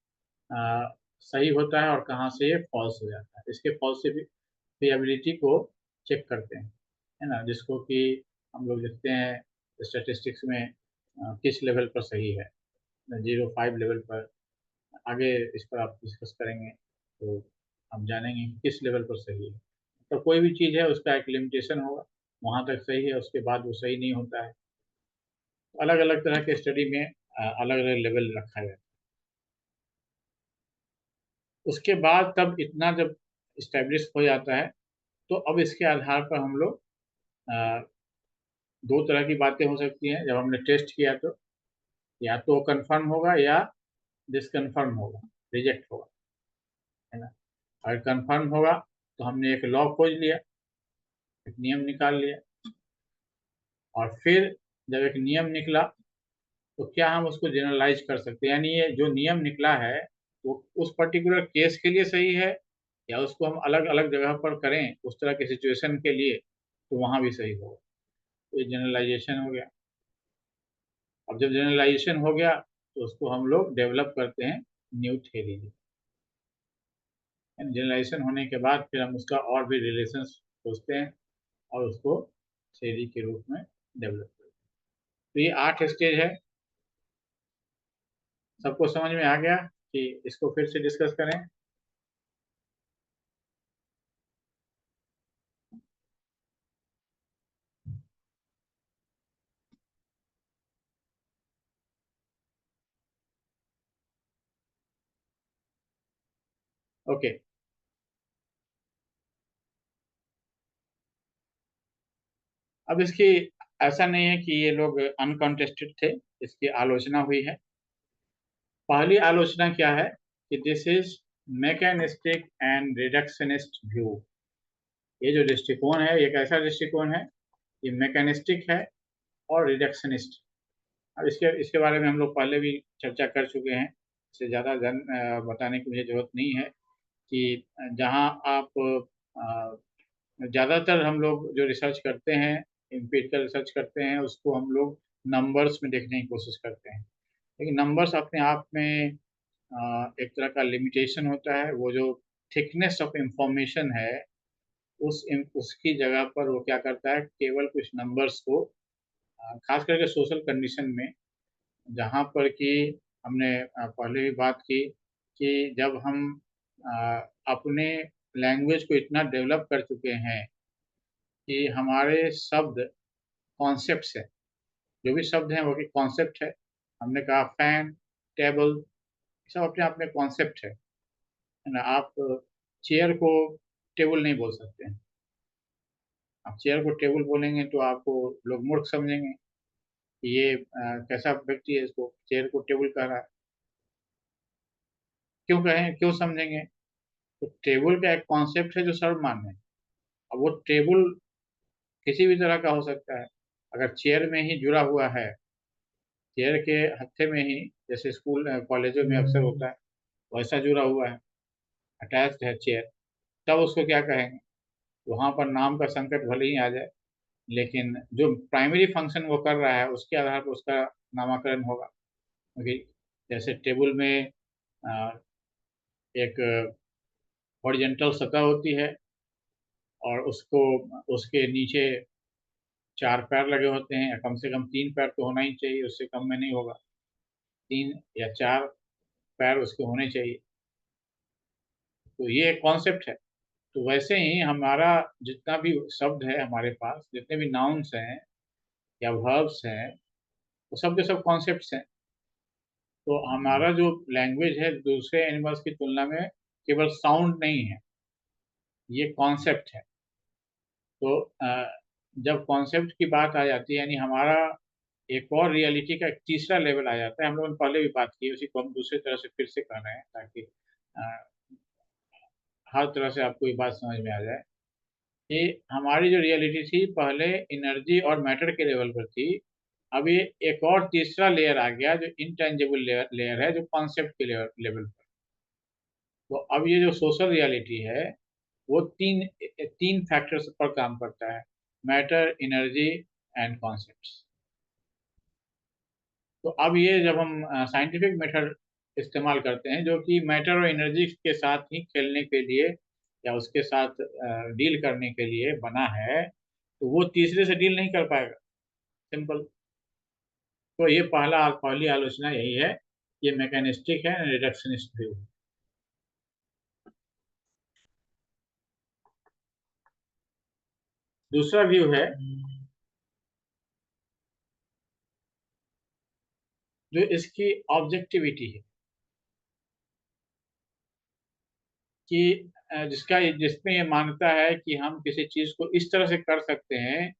सही होता है और कहाँ से ये फॉल्स हो जाता है। इसके फॉल्सिफिकेबिलिटी को चेक करते हैं, है ना, जिसको कि हम लोग देखते हैं स्टैटिस्टिक्स में किस लेवल पर सही है। 0.5 लेवल पर, आगे इस पर आप डिस्कस करेंगे तो हम जानेंगे कि किस लेवल पर सही है। तो कोई भी चीज़ है उसका एक लिमिटेशन होगा, वहाँ तक सही है, उसके बाद वो सही नहीं होता है। अलग अलग तरह के स्टडी में अलग अलग लेवल रखा गया। उसके बाद तब इतना जब इस्टेब्लिश हो जाता है तो अब इसके आधार पर हम लोग अ, दो तरह की बातें हो सकती हैं। जब हमने टेस्ट किया तो या तो कंफर्म होगा या डिसकंफर्म होगा, रिजेक्ट होगा, है ना। अगर कंफर्म होगा तो हमने एक लॉ खोज लिया, एक नियम निकाल लिया और फिर जब एक नियम निकला तो क्या हम उसको जनरलाइज कर सकते हैं, यानी ये जो नियम निकला है वो उस पर्टिकुलर केस के लिए सही है या उसको हम अलग अलग जगह पर करें उस तरह के सिचुएशन के लिए तो वहाँ भी सही होगा। तो ये जनरलाइजेशन हो गया। अब जब जनरलाइजेशन हो गया तो उसको हम लोग डेवलप करते हैं न्यू थ्योरी। जनरलाइजेशन होने के बाद फिर हम उसका और भी रिलेशन खोजते हैं और उसको थ्योरी के रूप में डेवलप करते हैं। तो ये 8 स्टेज है। सबको समझ में आ गया कि इसको फिर से डिस्कस करें? ओके। अब इसकी ऐसा नहीं है कि ये लोग अनकॉन्टेस्टेड थे, इसकी आलोचना हुई है। पहली आलोचना क्या है कि this is mechanistic and reductionist view. ये जो दृष्टिकोण है, ये कैसा दृष्टिकोण है? ये मैकेनिस्टिक है और रिडक्शनिस्ट। अब इसके इसके बारे में हम लोग पहले भी चर्चा कर चुके हैं, इससे ज़्यादा बताने की मुझे जरूरत नहीं है कि जहाँ आप ज़्यादातर हम लोग जो रिसर्च करते हैं, एम्पिरिकल रिसर्च करते हैं, उसको हम लोग नंबर्स में देखने की कोशिश करते हैं। लेकिन नंबर्स अपने आप में एक तरह का लिमिटेशन होता है। वो जो थिकनेस ऑफ इंफॉर्मेशन है, उसकी जगह पर वो क्या करता है, केवल कुछ नंबर्स को खास करके सोशल कंडीशन में, जहाँ पर कि हमने पहले भी बात की कि जब हम अ, अपने लैंग्वेज को इतना डेवलप कर चुके हैं कि हमारे शब्द कॉन्सेप्ट्स हैं। जो भी शब्द हैं वो भी कॉन्सेप्ट है। हमने कहा फैन, टेबल, सब अपने आप में कॉन्सेप्ट है ना? आप चेयर को टेबल नहीं बोल सकते हैं। आप चेयर को टेबल बोलेंगे तो आपको लोग मूर्ख समझेंगे कि ये कैसा व्यक्ति है, इसको चेयर को टेबल कह रहा है। क्यों कहें, क्यों समझेंगे? तो टेबल का एक कॉन्सेप्ट है जो सर्वमान्य है। अब वो टेबल किसी भी तरह का हो सकता है। अगर चेयर में ही जुड़ा हुआ है, चेयर के हत्थे में ही, जैसे स्कूल कॉलेजों में अक्सर होता है, वैसा जुड़ा हुआ है, अटैच्ड है चेयर, तब उसको क्या कहेंगे? वहां पर नाम का संकट भले ही आ जाए, लेकिन जो प्राइमरी फंक्शन वो कर रहा है उसके आधार पर उसका नामकरण होगा। क्योंकि जैसे टेबल में अ, एक हॉरिजेंटल सतह होती है और उसको, उसके नीचे 4 पैर लगे होते हैं, या कम से कम 3 पैर तो होना ही चाहिए, उससे कम में नहीं होगा। 3 या 4 पैर उसके होने चाहिए। तो ये एक कॉन्सेप्ट है। तो वैसे ही हमारा जितना भी शब्द है, हमारे पास जितने भी नाउन्स हैं या वर्ब्स हैं, वो सब के सब कॉन्सेप्ट्स हैं। तो हमारा जो लैंग्वेज है दूसरे एनिमल्स की तुलना में केवल साउंड नहीं है, ये कॉन्सेप्ट है। तो जब कॉन्सेप्ट की बात आ जाती है, यानी हमारा एक और रियलिटी का एक तीसरा लेवल आ जाता है। हम लोगों ने पहले भी बात की, उसी को हम दूसरी तरह से फिर से कर रहे हैं ताकि अ, हर तरह से आपको ये बात समझ में आ जाए कि हमारी जो रियलिटी थी पहले एनर्जी और मैटर के लेवल पर थी। अब ये एक और तीसरा लेयर आ गया जो इनटेंजिबल लेयर है, जो कॉन्सेप्ट के लेवल पर। तो अब ये जो सोशल रियलिटी है, वो तीन तीन फैक्टर्स पर काम करता है: मैटर, एनर्जी एंड कॉन्सेप्ट्स। तो अब ये जब हम साइंटिफिक मेथड इस्तेमाल करते हैं, जो कि मैटर और एनर्जी के साथ ही खेलने के लिए या उसके साथ डील करने के लिए बना है, तो वो तीसरे से डील नहीं कर पाएगा। सिंपल। तो ये पहली आलोचना यही है, ये मैकेनिस्टिक है, रिडक्शनिस्ट व्यू। दूसरा व्यू है जो इसकी ऑब्जेक्टिविटी है, कि जिसमें ये मानता है कि हम किसी चीज को इस तरह से कर सकते हैं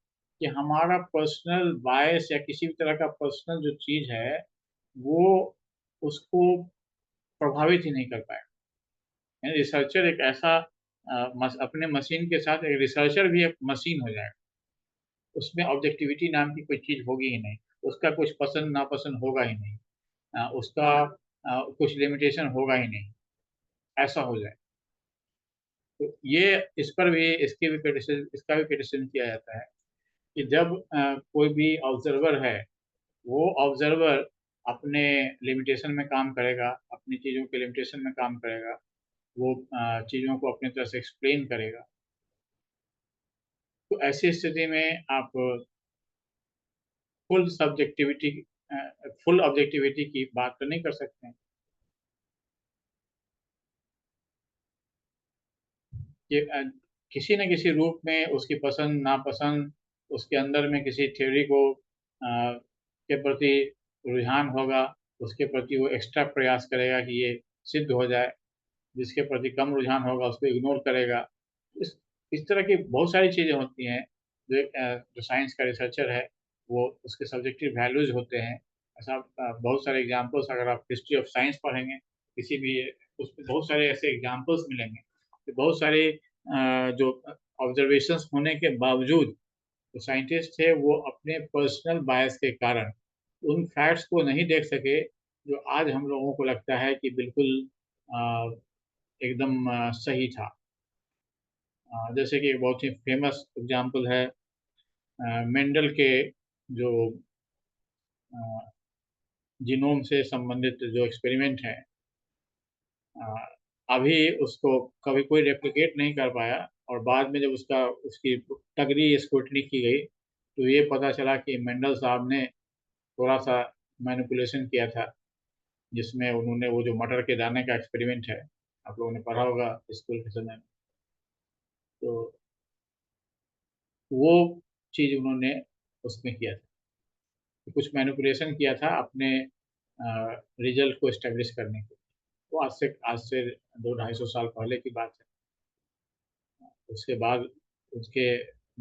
कि हमारा पर्सनल बायस या किसी भी तरह का पर्सनल जो चीज है, वो उसको प्रभावित ही नहीं कर पाएगा। यानी रिसर्चर एक ऐसा अपने मशीन के साथ एक रिसर्चर भी एक मशीन हो जाएगा। उसमें ऑब्जेक्टिविटी नाम की कोई चीज होगी ही नहीं। उसका कुछ पसंद नापसंद होगा ही नहीं। उसका कुछ लिमिटेशन होगा ही नहीं। ऐसा हो जाए तो ये, इस पर भी इसकी भी क्रिटिसिज्म, इसका भी क्रिटिसिज्म किया जाता है कि जब कोई भी ऑब्जर्वर है, वो ऑब्जर्वर अपने लिमिटेशन में काम करेगा, अपनी चीज़ों के लिमिटेशन में काम करेगा, वो चीज़ों को अपनी तरह से एक्सप्लेन करेगा। तो ऐसी स्थिति में आप फुल सब्जेक्टिविटी फुल ऑब्जेक्टिविटी की बात तो नहीं कर सकते हैं कि किसी न किसी रूप में उसकी पसंद नापसंद, उसके अंदर में किसी थ्योरी को के प्रति रुझान होगा, उसके प्रति वो एक्स्ट्रा प्रयास करेगा कि ये सिद्ध हो जाए, जिसके प्रति कम रुझान होगा उसको इग्नोर करेगा। इस इस तरह की बहुत सारी चीज़ें होती हैं जो साइंस का रिसर्चर है वो उसके सब्जेक्टिव वैल्यूज होते हैं। ऐसा बहुत सारे एग्जांपल्स अगर आप हिस्ट्री ऑफ साइंस पढ़ेंगे किसी भी उसमें बहुत सारे ऐसे एग्जांपल्स मिलेंगे कि बहुत सारे जो ऑब्जर्वेशंस होने के बावजूद जो साइंटिस्ट थे वो अपने पर्सनल बायस के कारण उन फैक्ट्स को नहीं देख सके जो आज हम लोगों को लगता है कि बिल्कुल अ, एकदम सही था। जैसे कि एक बहुत ही फेमस एग्जांपल है मेंडल के जो जीनोम से संबंधित जो एक्सपेरिमेंट है, अभी उसको कभी कोई रेप्लिकेट नहीं कर पाया और बाद में जब उसकी तगड़ी स्क्रूटनी की गई तो ये पता चला कि मेंडल साहब ने थोड़ा सा मैनिपुलेशन किया था, जिसमें उन्होंने वो जो मटर के दाने का एक्सपेरिमेंट है आप लोगों ने पढ़ा होगा स्कूल के समय में, तो वो चीज़ उन्होंने उसमें किया था, कुछ मैनिपुलेशन किया था अपने रिजल्ट को एस्टेब्लिश करने के लिए। वो आज से 200-250 साल पहले की बात है। उसके बाद उसके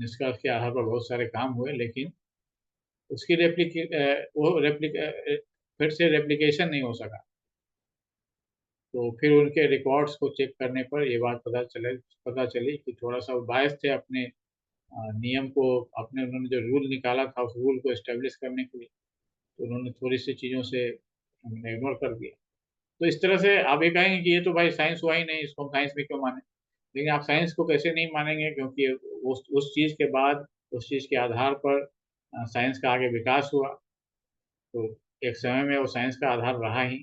निष्कर्ष के आधार पर बहुत सारे काम हुए लेकिन उसकी वो फिर से रेप्लिकेशन नहीं हो सका। तो फिर उनके रिकॉर्ड्स को चेक करने पर ये बात पता चली कि थोड़ा सा वो बायस थे अपने नियम को, अपने उन्होंने जो रूल निकाला था उस रूल को एस्टेब्लिश करने के लिए, तो उन्होंने थोड़ी सी चीज़ों से इग्नोर कर दिया। तो इस तरह से आप ये कहेंगे कि ये तो भाई साइंस हुआ ही नहीं, इसको हम साइंस में क्यों माने। लेकिन आप साइंस को कैसे नहीं मानेंगे, क्योंकि उस चीज़ के बाद उस चीज़ के आधार पर साइंस का आगे विकास हुआ। तो एक समय में वो साइंस का आधार रहा ही,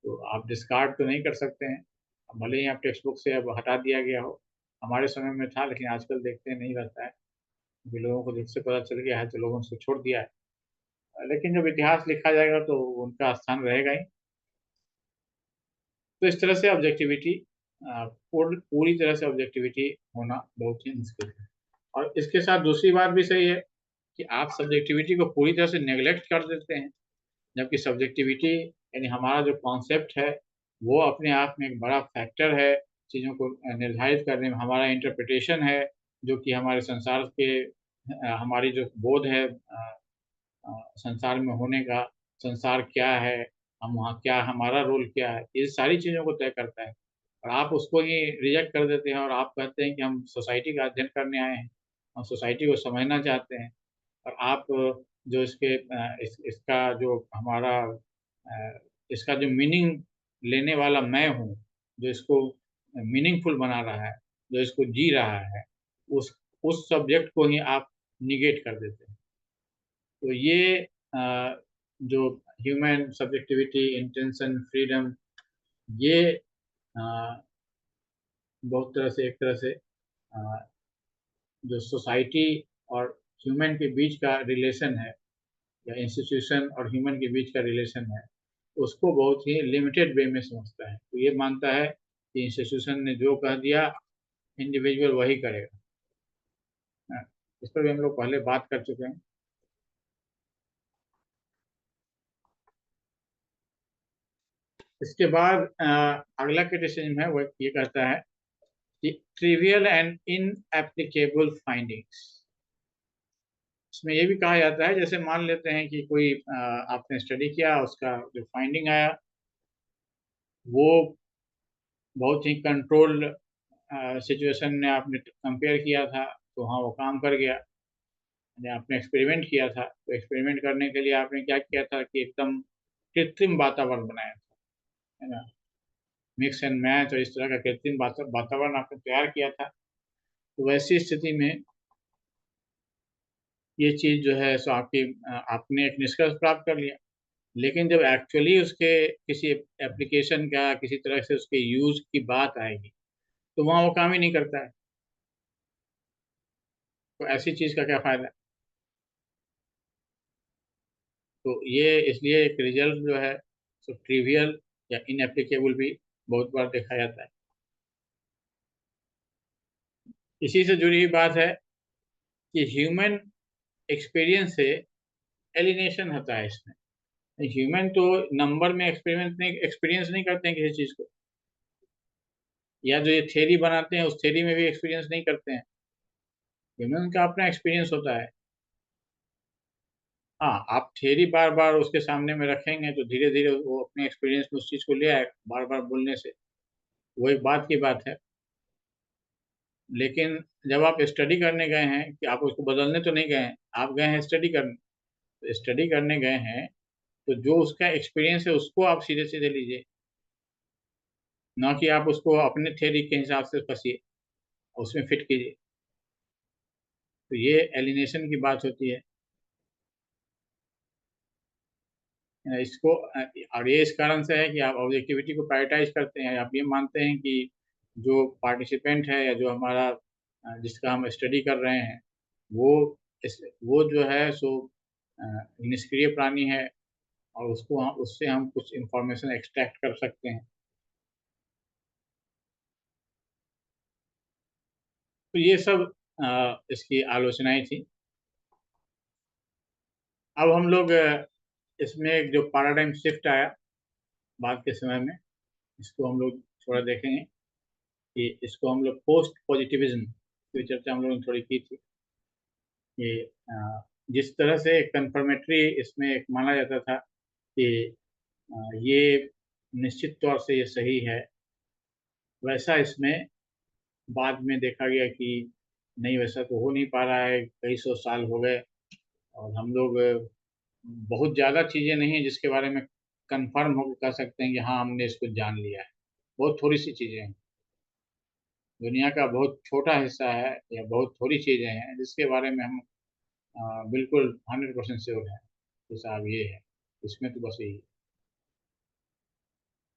तो आप डिस्कार्ड तो नहीं कर सकते हैं। अब भले ही आप टेक्स्ट बुक से अब हटा दिया गया हो, हमारे समय में था लेकिन आजकल देखते हैं नहीं रहता है, क्योंकि लोगों को जिससे पता चल गया है तो लोगों ने उसको छोड़ दिया है। लेकिन जब इतिहास लिखा जाएगा तो उनका स्थान रहेगा ही। तो इस तरह से ऑब्जेक्टिविटी पूरी तरह से ऑब्जेक्टिविटी होना बहुत ही मुश्किल है। और इसके साथ दूसरी बात भी सही है कि आप सब्जेक्टिविटी को पूरी तरह से नेग्लेक्ट कर देते हैं, जबकि सब्जेक्टिविटी यानी हमारा जो कॉन्सेप्ट है वो अपने आप में एक बड़ा फैक्टर है चीज़ों को निर्धारित करने में। हमारा इंटरप्रिटेशन है जो कि हमारे संसार के हमारी जो बोध है संसार में होने का, संसार क्या है, हम वहाँ क्या, हमारा रोल क्या है, ये सारी चीज़ों को तय करता है। और आप उसको ही रिजेक्ट कर देते हैं और आप कहते हैं कि हम सोसाइटी का अध्ययन करने आए हैं, हम सोसाइटी को समझना चाहते हैं। और आप जो इसका जो हमारा इसका जो मीनिंग लेने वाला मैं हूँ, जो इसको मीनिंगफुल बना रहा है, जो इसको जी रहा है, उस उस सब्जेक्ट को ही आप निगेट कर देते हैं। तो ये जो ह्यूमन सब्जेक्टिविटी, इंटेंशन, फ्रीडम, ये अ, बहुत तरह से एक तरह से जो सोसाइटी और ह्यूमन के बीच का रिलेशन है या इंस्टीट्यूशन और ह्यूमन के बीच का रिलेशन है उसको बहुत ही लिमिटेड वे में समझता है। तो ये मानता है कि इंस्टीट्यूशन ने जो कह दिया इंडिविजुअल वही करेगा। हाँ, इस पर भी हम लोग पहले बात कर चुके हैं। इसके बाद अगला क्रिटिसिज्म है वो ये कहता है कि ट्रिवियल एंड इनएप्लीकेबल फाइंडिंग्स। इसमें ये भी कहा जाता है जैसे मान लेते हैं कि कोई आपने स्टडी किया, उसका जो फाइंडिंग आया वो बहुत ही कंट्रोल्ड सिचुएशन में आपने कंपेयर किया था तो हाँ वो काम कर गया। यानी आपने एक्सपेरिमेंट किया था तो एक्सपेरिमेंट करने के लिए आपने क्या किया था कि एकदम कृत्रिम वातावरण बनाया था, है ना, मिक्स एंड मैच और इस तरह का कृत्रिम वातावरण आपने तैयार किया था। तो वैसी स्थिति में ये चीज़ जो है सो आपने एक निष्कर्ष प्राप्त कर लिया। लेकिन जब एक्चुअली उसके किसी एप्लीकेशन का किसी तरह से उसके यूज की बात आएगी तो वहाँ वो काम ही नहीं करता है। तो ऐसी चीज़ का क्या फायदा। तो ये इसलिए एक रिजल्ट जो है सो ट्रिवियल या इनएप्लीकेबल भी बहुत बार देखा जाता है। इसी से जुड़ी हुई बात है कि ह्यूमन एक्सपीरियंस से एलिनेशन होता है इसमें। ह्यूमन तो नंबर में एक्सपीरियंस नहीं करते हैं किसी चीज को, या जो ये थ्योरी बनाते हैं उस थ्योरी में भी एक्सपीरियंस नहीं करते हैं। ह्यूमन का अपना एक्सपीरियंस होता है। हाँ, आप थ्योरी बार बार उसके सामने में रखेंगे तो धीरे धीरे वो अपने एक्सपीरियंस में उस चीज को ले आए बार बार बोलने से, वो एक बात की बात है। लेकिन जब आप स्टडी करने गए हैं, कि आप उसको बदलने तो नहीं गए हैं, आप गए हैं स्टडी करने, तो स्टडी करने गए हैं तो जो उसका एक्सपीरियंस है उसको आप सीधे सीधे लीजिए, ना कि आप उसको अपने थ्योरी के हिसाब से फंसिए, उसमें फिट कीजिए। तो ये एलिनेशन की बात होती है। इसको और ये इस कारण से है कि आप ऑब्जेक्टिविटी को प्रायोरिटाइज करते हैं। आप ये मानते हैं कि जो पार्टिसिपेंट है या जो हमारा जिसका हम स्टडी कर रहे हैं वो वो जो है सो निष्क्रिय प्राणी है, और उससे हम कुछ इंफॉर्मेशन एक्सट्रैक्ट कर सकते हैं। तो ये सब इसकी आलोचनाएं थी। अब हम लोग इसमें एक जो पैराडाइम शिफ्ट आया बाद के समय में, इसको हम लोग थोड़ा देखेंगे कि इसको हम लोग पोस्ट पॉजिटिविज्म की चर्चा हम लोगों ने थोड़ी की थी कि जिस तरह से कंफर्मेटरी इसमें एक माना जाता था कि ये निश्चित तौर से ये सही है, वैसा इसमें बाद में देखा गया कि नहीं, वैसा तो हो नहीं पा रहा है। कई सौ साल हो गए और हम लोग बहुत ज़्यादा चीज़ें नहीं है जिसके बारे में कंफर्म होकर कह सकते हैं कि हाँ हमने इसको जान लिया है। बहुत थोड़ी सी चीज़ें हैं, दुनिया का बहुत छोटा हिस्सा है या बहुत थोड़ी चीज़ें हैं जिसके बारे में हम बिल्कुल 100% श्योर है कि साहब ये है, इसमें तो बस यही है।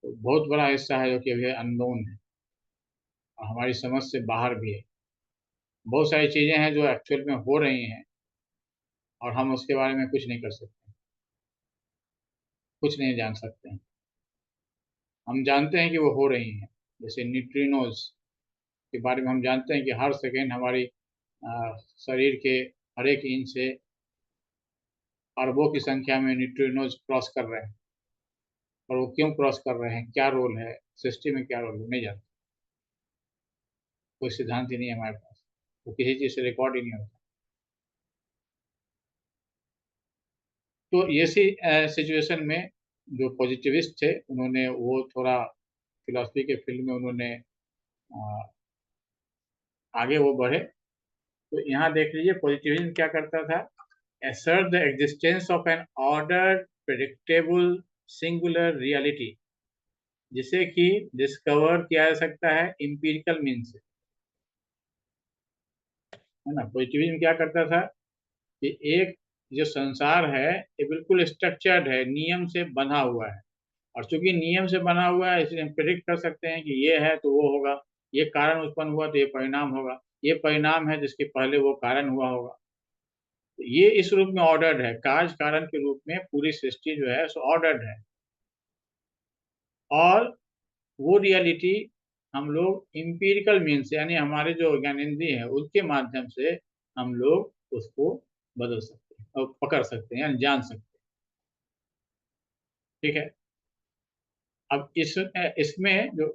तो बहुत बड़ा हिस्सा है जो कि अभी अननोन है और हमारी समझ से बाहर भी है। बहुत सारी चीज़ें हैं जो एक्चुअल में हो रही हैं और हम उसके बारे में कुछ नहीं कर सकते, कुछ नहीं जान सकते हैं। हम जानते हैं कि वो हो रही हैं, जैसे न्यूट्रिनोज के बारे में हम जानते हैं कि हर सेकेंड हमारी शरीर के हर एक इंच से अरबों की संख्या में न्यूट्रिनोज क्रॉस कर रहे हैं। और वो क्यों क्रॉस कर रहे हैं, क्या रोल है सृष्टि में, क्या रोल है, नहीं जानते। कोई सिद्धांत ही नहीं है हमारे पास, वो किसी चीज़ से रिकॉर्ड ही नहीं होता। तो ये सी सिचुएशन में जो पॉजिटिविस्ट थे उन्होंने वो थोड़ा फिलॉसफी के फील्ड में उन्होंने अ, आगे वो बढ़े। तो यहाँ देख लीजिए पॉजिटिविज्म क्या करता था। assert the existence of an ordered predictable singular reality, जिसे कि डिस्कवर किया जा सकता है इंपिरिकल मीन से, है ना। पॉजिटिविज्म क्या करता था कि एक जो संसार है ये बिल्कुल स्ट्रक्चर्ड है, नियम से बना हुआ है, और चूंकि नियम से बना हुआ है इसलिए हम प्रिडिक्ट कर सकते हैं कि ये है तो वो होगा, ये कारण उत्पन्न हुआ तो ये परिणाम होगा, ये परिणाम है जिसके पहले वो कारण हुआ होगा। ये इस रूप में ऑर्डर्ड है, कार्य कारण के रूप में पूरी सृष्टि जो है सो ऑर्डर्ड है। और वो रियलिटी हम लोग इम्पीरिकल मीन से, यानी हमारे जो ज्ञानेंद्रिय है उनके माध्यम से हम लोग उसको बदल सकते हैं और पकड़ सकते हैं, यानी जान सकते हैं। ठीक है। अब इसमें जो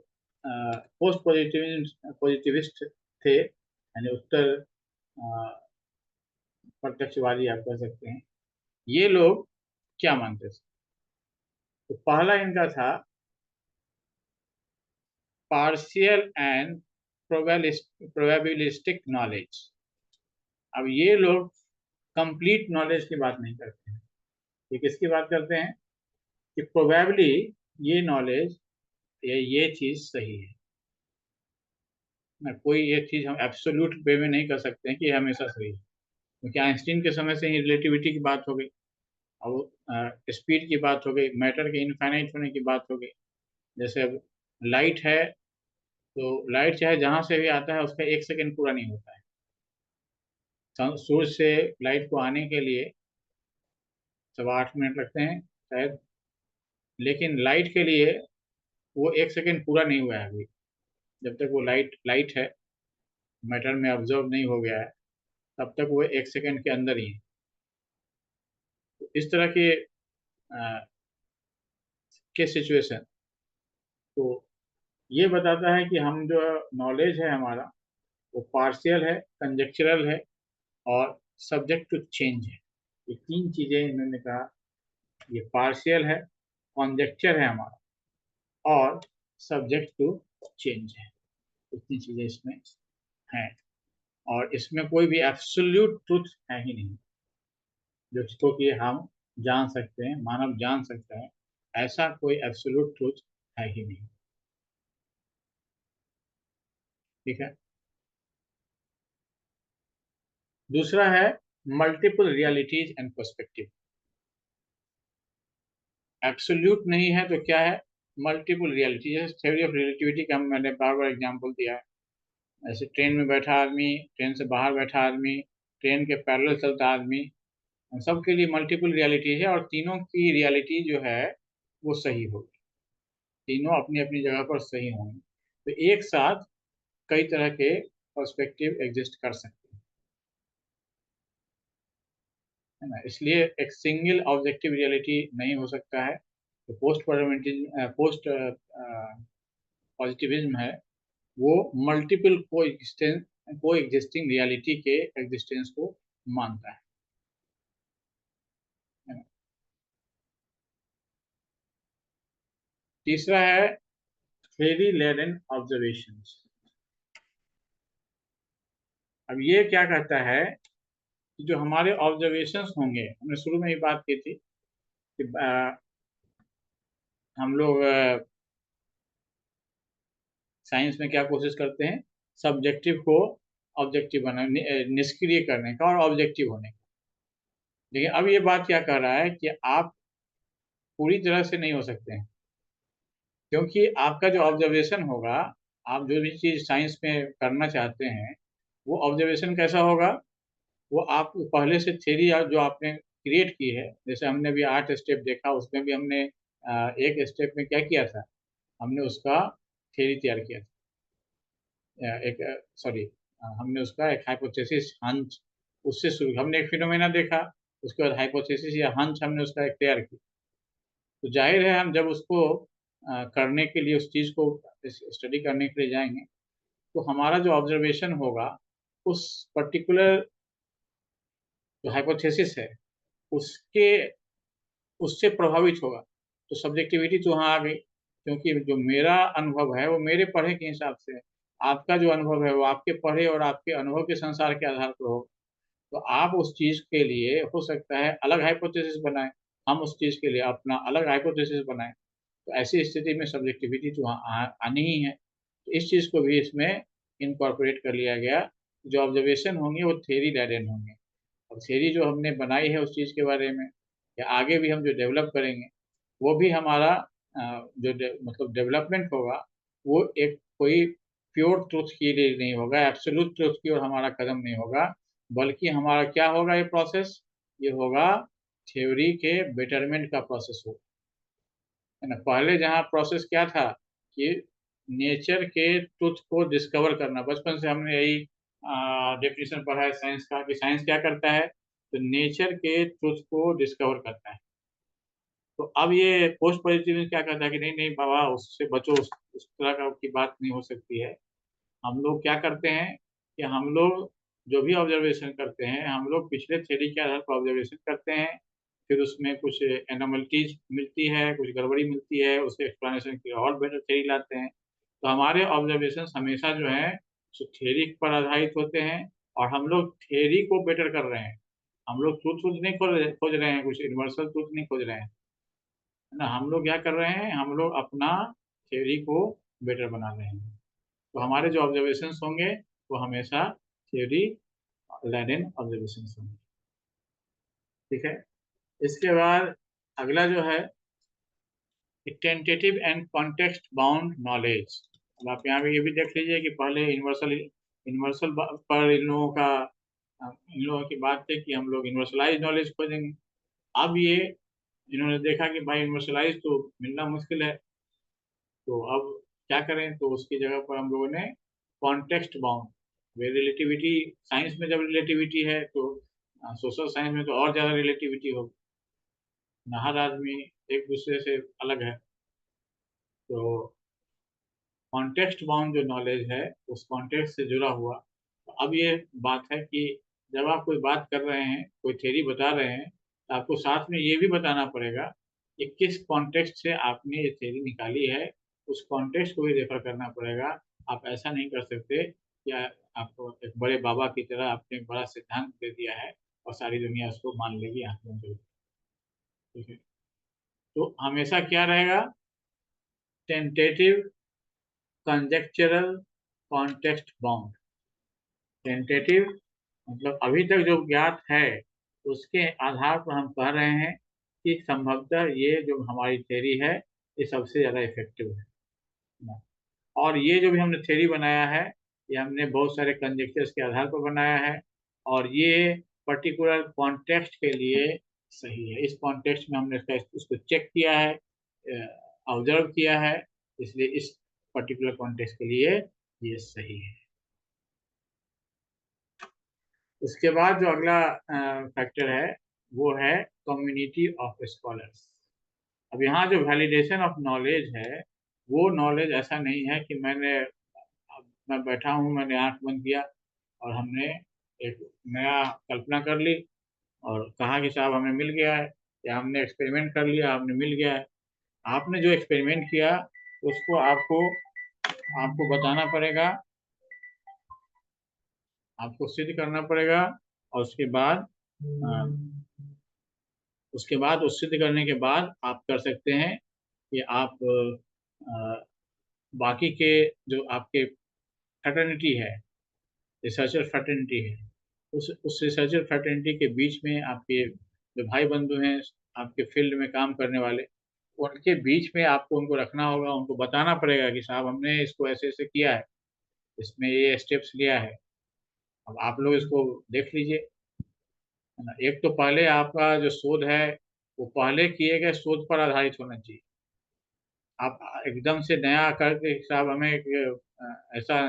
पोस्ट पॉजिटिविस्ट थे, यानी उत्तर प्रत्यक्षवादी आप कह सकते हैं, ये लोग क्या मानते थे। तो पहला इनका था पार्शियल एंड प्रोबेबिलिस्टिक नॉलेज। अब ये लोग कंप्लीट नॉलेज की बात नहीं करते हैं, ये किसकी बात करते हैं कि प्रोबेबली ये नॉलेज ये चीज सही है ना। कोई ये चीज हम एब्सोल्यूट वे में नहीं कर सकते हैं कि हमेशा सही है, क्योंकि आइंस्टीन के समय से ही रिलेटिविटी की बात हो गई, और स्पीड की बात हो गई, मैटर के इनफाइनाइट होने की बात हो गई। जैसे अब लाइट है तो लाइट चाहे जहां से भी आता है उसका 1 सेकेंड पूरा नहीं होता है। सूर्य से लाइट को आने के लिए 7-8 मिनट लगते हैं शायद, लेकिन लाइट के लिए वो 1 सेकेंड पूरा नहीं हुआ है अभी। जब तक वो लाइट लाइट है, मैटर में ऑब्जर्व नहीं हो गया है, तब तक वो 1 सेकेंड के अंदर ही है। तो इस तरह के सिचुएशन, तो ये बताता है कि हम जो नॉलेज है हमारा, वो पार्शियल है, कंजेक्चरल है और सब्जेक्ट टू चेंज है। ये 3 चीजें इन्होंने कहा, ये पार्शियल है, कॉन्जेक्चर है हमारा, और सब्जेक्ट टू चेंज है। इतनी चीजें इसमें हैं, और इसमें कोई भी एब्सोल्यूट ट्रुथ है ही नहीं जिसको कि हम जान सकते हैं, मानव जान सकता है। ऐसा कोई एब्सोल्यूट ट्रुथ है ही नहीं। ठीक है। दूसरा है multiple realities and perspective. Absolute नहीं है तो क्या है? Multiple reality. जैसे थ्योरी ऑफ रिलेटिविटी का मैंने बार बार एग्जाम्पल दिया है। ऐसे ट्रेन में बैठा आदमी, ट्रेन से बाहर बैठा आदमी, ट्रेन के पैरेलल चलता आदमी, उन सबके लिए मल्टीपल रियलिटी है, और तीनों की रियलिटी जो है वो सही होगी। तीनों अपनी अपनी जगह पर सही होंगे। तो एक साथ कई तरह के पर्सपेक्टिव एग्जिस्ट कर सकते हैं, है ना। इसलिए एक सिंगल ऑब्जेक्टिव रियलिटी नहीं हो सकता है। तो पोस्ट पॉजिटिविज्म है, वो मल्टीपल को एग्जिस्टिंग रियलिटी के एग्जिस्टेंस को मानता है ना। तीसरा है थ्योरी लेडेन ऑब्जर्वेशंस। अब ये क्या कहता है कि जो हमारे ऑब्जर्वेशंस होंगे, हमने शुरू में ही बात की थी कि हम लोग साइंस में क्या कोशिश करते हैं, सब्जेक्टिव को ऑब्जेक्टिव बनाने, निष्क्रिय करने का और ऑब्जेक्टिव होने का। लेकिन अब ये बात क्या कर रहा है कि आप पूरी तरह से नहीं हो सकते हैं, क्योंकि आपका जो ऑब्जर्वेशन होगा, आप जो भी चीज़ साइंस में करना चाहते हैं, वो ऑब्जर्वेशन कैसा होगा? वो आप पहले से थ्योरी जो आपने क्रिएट की है, जैसे हमने भी 8 स्टेप देखा, उसमें भी हमने एक स्टेप में क्या किया था, हमने उसका थ्योरी तैयार किया था। एक सॉरी हमने उसका एक हाइपोथेसिस हंच, उससे शुरू हमने एक फिनोमेना देखा, उसके बाद हाइपोथेसिस या हंच हमने उसका एक तैयार किया। तो जाहिर है हम जब उसको करने के लिए, उस चीज़ को स्टडी करने के लिए जाएंगे, तो हमारा जो ऑब्जर्वेशन होगा उस पर्टिकुलर जो हाइपोथेसिस है उसके उससे प्रभावित होगा। तो सब्जेक्टिविटी तो वहाँ आ गई, क्योंकि जो मेरा अनुभव है वो मेरे पढ़े के हिसाब से है, आपका जो अनुभव है वो आपके पढ़े और आपके अनुभव के संसार के आधार पर हो। तो आप उस चीज़ के लिए हो सकता है अलग हाइपोथेसिस बनाएं, हम उस चीज़ के लिए अपना अलग हाइपोथेसिस बनाएं। तो ऐसी स्थिति में सब्जेक्टिविटी तो वहाँ आनी ही है। तो इस चीज़ को भी इसमें इनकॉर्पोरेट कर लिया गया। जो ऑब्जर्वेशन होंगे वो थ्योरी लाइडेन होंगे, और थ्योरी जो हमने बनाई है उस चीज़ के बारे में, या आगे भी हम जो डेवलप करेंगे, वो भी हमारा मतलब डेवलपमेंट होगा, वो एक कोई प्योर ट्रुथ के लिए नहीं होगा, एब्सोल्यूट ट्रुथ की ओर हमारा कदम नहीं होगा, बल्कि हमारा क्या होगा ये प्रोसेस, ये होगा थ्योरी के बेटरमेंट का प्रोसेस होगा, है ना। पहले जहाँ प्रोसेस क्या था कि नेचर के ट्रुथ को डिस्कवर करना, बचपन से हमने यही डेफिनेशन पढ़ा है साइंस का, कि साइंस क्या करता है, तो नेचर के ट्रुथ को डिस्कवर करता है। तो अब ये पोस्ट पॉजिटिव क्या कहता है कि नहीं नहीं बाबा, उससे बचो, उस तरह का की बात नहीं हो सकती है। हम लोग क्या करते हैं कि हम लोग जो भी ऑब्जर्वेशन करते हैं, हम लोग पिछले थ्योरी के आधार पर ऑब्जर्वेशन करते हैं, फिर उसमें कुछ एनोमलिटीज मिलती है, कुछ गड़बड़ी मिलती है, उसके एक्सप्लेनेशन की और बेटर थ्योरी लाते हैं। तो हमारे ऑब्जर्वेशन हमेशा जो है सो थ्योरी पर आधारित होते हैं, और हम लोग थ्योरी को बेटर कर रहे हैं। हम लोग ट्रूथ ट्रूथ नहीं खोज रहे हैं, कुछ यूनिवर्सल ट्रूथ नहीं खोज रहे हैं, है ना। हम लोग क्या कर रहे हैं, हम लोग अपना थ्योरी को बेटर बना रहे हैं। तो हमारे जो ऑब्जर्वेशंस होंगे वो हमेशा थ्योरी लैडेन ऑब्जर्वेशंस होंगे। ठीक है। इसके बाद अगला जो है tentative and context bound knowledge. अब आप यहाँ पे ये भी देख लीजिए कि पहले यूनिवर्सल यूनिवर्सल पर इन लोगों की बात थी कि हम लोग यूनिवर्सलाइज नॉलेज खोजेंगे। अब ये इन्होंने देखा कि भाई यूनिवर्सलाइज तो मिलना मुश्किल है, तो अब क्या करें, तो उसकी जगह पर हम लोगों ने कॉन्टेक्स्ट बाउंड, वे रिलेटिविटी, साइंस में जब रिलेटिविटी है तो सोशल साइंस में तो और ज़्यादा रिलेटिविटी होगी, ना हर आदमी एक दूसरे से अलग है। तो कॉन्टेक्स्ट बाउंड जो नॉलेज है उस कॉन्टेक्स्ट से जुड़ा हुआ। तो अब ये बात है कि जब आप कोई बात कर रहे हैं, कोई थ्योरी बता रहे हैं, तो आपको साथ में ये भी बताना पड़ेगा कि किस कॉन्टेक्स्ट से आपने ये थ्योरी निकाली है, उस कॉन्टेक्स्ट को भी रेफर करना पड़ेगा। आप ऐसा नहीं कर सकते कि आपको एक बड़े बाबा की तरह आपने एक बड़ा सिद्धांत दे दिया है और सारी दुनिया उसको मान लेगी आंखों से। ठीक है, तो हमेशा क्या रहेगा, टेंटेटिव, कंजेक्चरल, कॉन्टेक्स्ट बाउंड। टेंटेटिव मतलब अभी तक जो ज्ञात है उसके आधार पर हम कह रहे हैं कि संभवतः ये जो हमारी थ्योरी है ये सबसे ज़्यादा इफेक्टिव है। और ये जो भी हमने थ्योरी बनाया है ये हमने बहुत सारे कंजेक्चर्स के आधार पर बनाया है, और ये पर्टिकुलर कॉन्टेक्स्ट के लिए सही है। इस कॉन्टेक्स्ट में हमने उसको चेक किया है, ऑब्जर्व किया है, इसलिए इस पर्टिकुलर कॉन्टेक्स्ट के लिए ये सही है। उसके बाद जो अगला फैक्टर है वो है कम्युनिटी ऑफ स्कॉलर्स। अब यहाँ जो वैलिडेशन ऑफ नॉलेज है, वो नॉलेज ऐसा नहीं है कि मैं बैठा हूँ, मैंने आंख बंद किया और हमने एक नया कल्पना कर ली और कहा कि साहब हमें मिल गया है, या हमने एक्सपेरिमेंट कर लिया, हमने मिल गया है। आपने जो एक्सपेरिमेंट किया उसको आपको आपको बताना पड़ेगा, आपको सिद्ध करना पड़ेगा, और उसके बाद उस सिद्ध करने के बाद आप कर सकते हैं कि आप बाकी के जो आपके फ्रेटर्निटी है, रिसर्चर फ्रेटर्निटी है, उस रिसर्चर फ्रेटर्निटी के बीच में आपके जो भाई बंधु हैं, आपके फील्ड में काम करने वाले, उनके बीच में आपको उनको रखना होगा, उनको बताना पड़ेगा कि साहब हमने इसको ऐसे ऐसे किया है, इसमें ये स्टेप्स लिया है, अब आप लोग इसको देख लीजिए, है ना। एक तो पहले आपका जो शोध है वो पहले किए गए शोध पर आधारित होना चाहिए। आप एकदम से नया करके साहब हमें ऐसा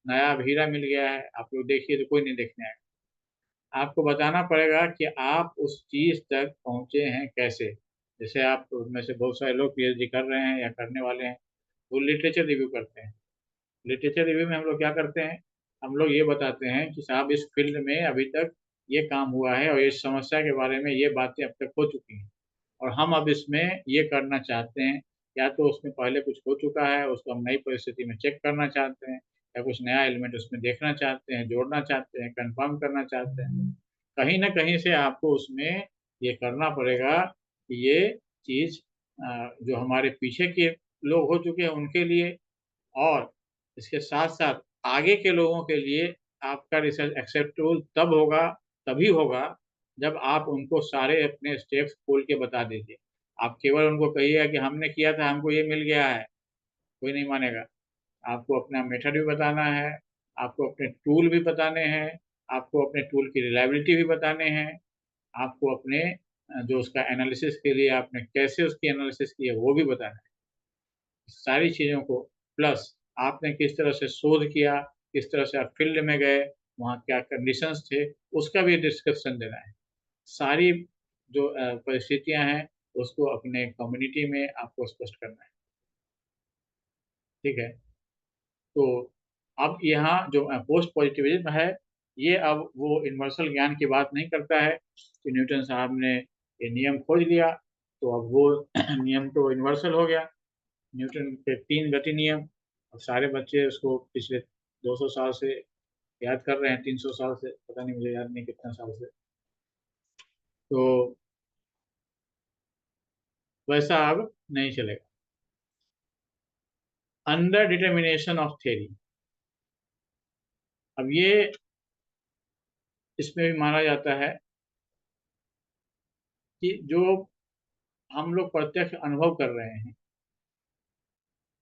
नया हीरा मिल गया है, आप लोग देखिए, तो कोई नहीं देखने आएगा। आपको बताना पड़ेगा कि आप उस चीज तक पहुंचे हैं कैसे। जैसे आप में से बहुत सारे लोग पीएचडी कर रहे हैं या करने वाले हैं, वो लिटरेचर रिव्यू करते हैं। लिटरेचर रिव्यू में हम लोग क्या करते हैं, हम लोग ये बताते हैं कि साहब इस फील्ड में अभी तक ये काम हुआ है और इस समस्या के बारे में ये बातें अब तक हो चुकी हैं, और हम अब इसमें ये करना चाहते हैं। या तो उसमें पहले कुछ हो चुका है, उसको हम नई परिस्थिति में चेक करना चाहते हैं, या कुछ नया एलिमेंट उसमें देखना चाहते हैं, जोड़ना चाहते हैं, कंफर्म करना चाहते हैं। कहीं ना कहीं से आपको उसमें ये करना पड़ेगा कि ये चीज जो हमारे पीछे के लोग हो चुके हैं उनके लिए, और इसके साथ साथ आगे के लोगों के लिए आपका रिसर्च एक्सेप्टेबल तभी होगा जब आप उनको सारे अपने स्टेप्स खोल के बता दीजिए। आप केवल उनको कहिएगा कि हमने किया था, हमको ये मिल गया है, कोई नहीं मानेगा। आपको अपना मेथड भी बताना है, आपको अपने टूल भी बताने हैं, आपको अपने टूल की रिलायबिलिटी भी बताने हैं, आपको अपने जो उसका एनालिसिस के लिए आपने कैसे उसकी एनालिसिस की है वो भी बताना है। सारी चीज़ों को, प्लस आपने किस तरह से शोध किया, किस तरह से आप फील्ड में गए, वहाँ क्या कंडीशंस थे, उसका भी डिस्क्रिप्शन देना है। सारी जो परिस्थितियां हैं उसको अपने कम्युनिटी में आपको स्पष्ट करना है। ठीक है, तो अब यहाँ जो पोस्ट पॉजिटिविज्म है, ये अब वो यूनिवर्सल ज्ञान की बात नहीं करता है कि न्यूटन साहब ने ये नियम खोज लिया तो अब वो नियम तो यूनिवर्सल हो गया। न्यूटन के तीन गति नियम, अब सारे बच्चे उसको पिछले 200 साल से याद कर रहे हैं, 300 साल से, पता नहीं, मुझे याद नहीं कितना साल से। तो वैसा अब नहीं चलेगा। अंडर डिटर्मिनेशन ऑफ थ्योरी, अब ये इसमें भी माना जाता है कि जो हम लोग प्रत्यक्ष अनुभव कर रहे हैं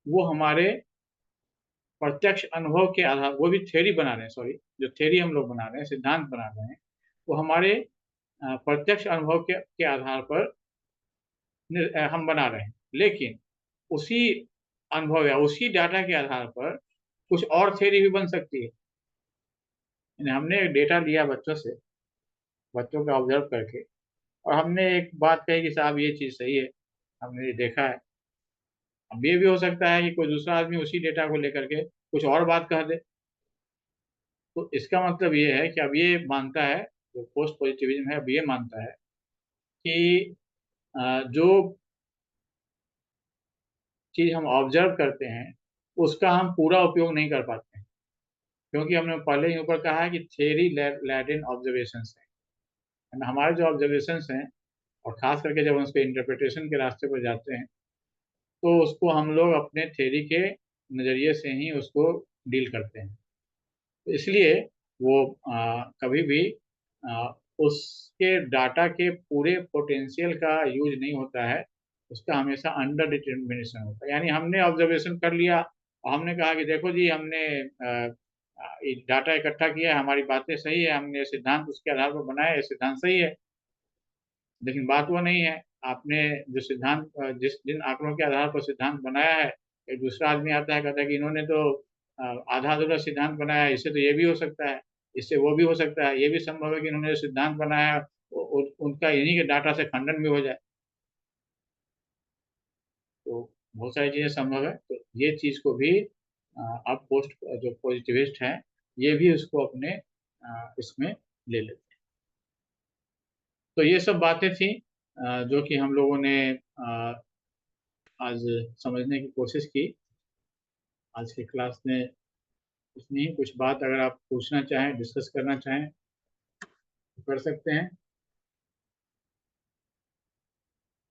वो हमारे प्रत्यक्ष अनुभव के आधार, वो भी थ्योरी बना रहे हैं, सॉरी, जो थ्योरी हम लोग बना रहे हैं, सिद्धांत बना रहे हैं, वो हमारे प्रत्यक्ष अनुभव के आधार पर हम बना रहे हैं, लेकिन उसी अनुभव या उसी डाटा के आधार पर कुछ और थ्योरी भी बन सकती है। यानी हमने एक डेटा लिया बच्चों से, बच्चों का ऑब्जर्व करके, और हमने एक बात कही कि साहब ये चीज़ सही है, हमने ये देखा है। अब ये भी हो सकता है कि कोई दूसरा आदमी उसी डेटा को लेकर के कुछ और बात कह दे। तो इसका मतलब ये है कि अब ये मानता है, जो पोस्ट पॉजिटिविज्म है, अब ये मानता है कि जो चीज़ हम ऑब्जर्व करते हैं उसका हम पूरा उपयोग नहीं कर पाते हैं, क्योंकि हमने पहले ही ऊपर कहा है कि थ्योरी लैडेन ऑब्जर्वेशंस हैं। हमारे जो ऑब्जर्वेशंस हैं, और खास करके जब हम उसके इंटरप्रिटेशन के रास्ते पर जाते हैं, तो उसको हम लोग अपने थ्योरी के नज़रिए से ही उसको डील करते हैं। तो इसलिए वो कभी भी आ, उसके डाटा के पूरे पोटेंशियल का यूज नहीं होता है, उसका हमेशा अंडर डिटर्मिनेशन होता है। यानी हमने ऑब्जर्वेशन कर लिया और हमने कहा कि देखो जी, हमने डाटा इकट्ठा किया है, हमारी बातें सही है, हमने सिद्धांत उसके आधार पर बनाया है, सिद्धांत सही है। लेकिन बात वो नहीं है। आपने जो सिद्धांत जिन आंकड़ों के आधार पर सिद्धांत बनाया है, एक दूसरा आदमी आता है, कहता है कि इन्होंने तो आधा अधूरा सिद्धांत बनाया है, इससे तो ये भी हो सकता है, इससे वो भी हो सकता है, ये भी संभव है कि इन्होंने जो सिद्धांत बनाया है उनका इन्हीं के डाटा से खंडन भी हो जाए। तो बहुत सारी चीजें संभव है। तो ये चीज को भी आप पोस्ट जो पॉजिटिविस्ट हैं, ये भी उसको अपने इसमें ले लेते हैं। तो ये सब बातें थी जो कि हम लोगों ने आज समझने की कोशिश की। आज की क्लास में इतनी ही। कुछ बात अगर आप पूछना चाहें, डिस्कस करना चाहें, तो कर सकते हैं।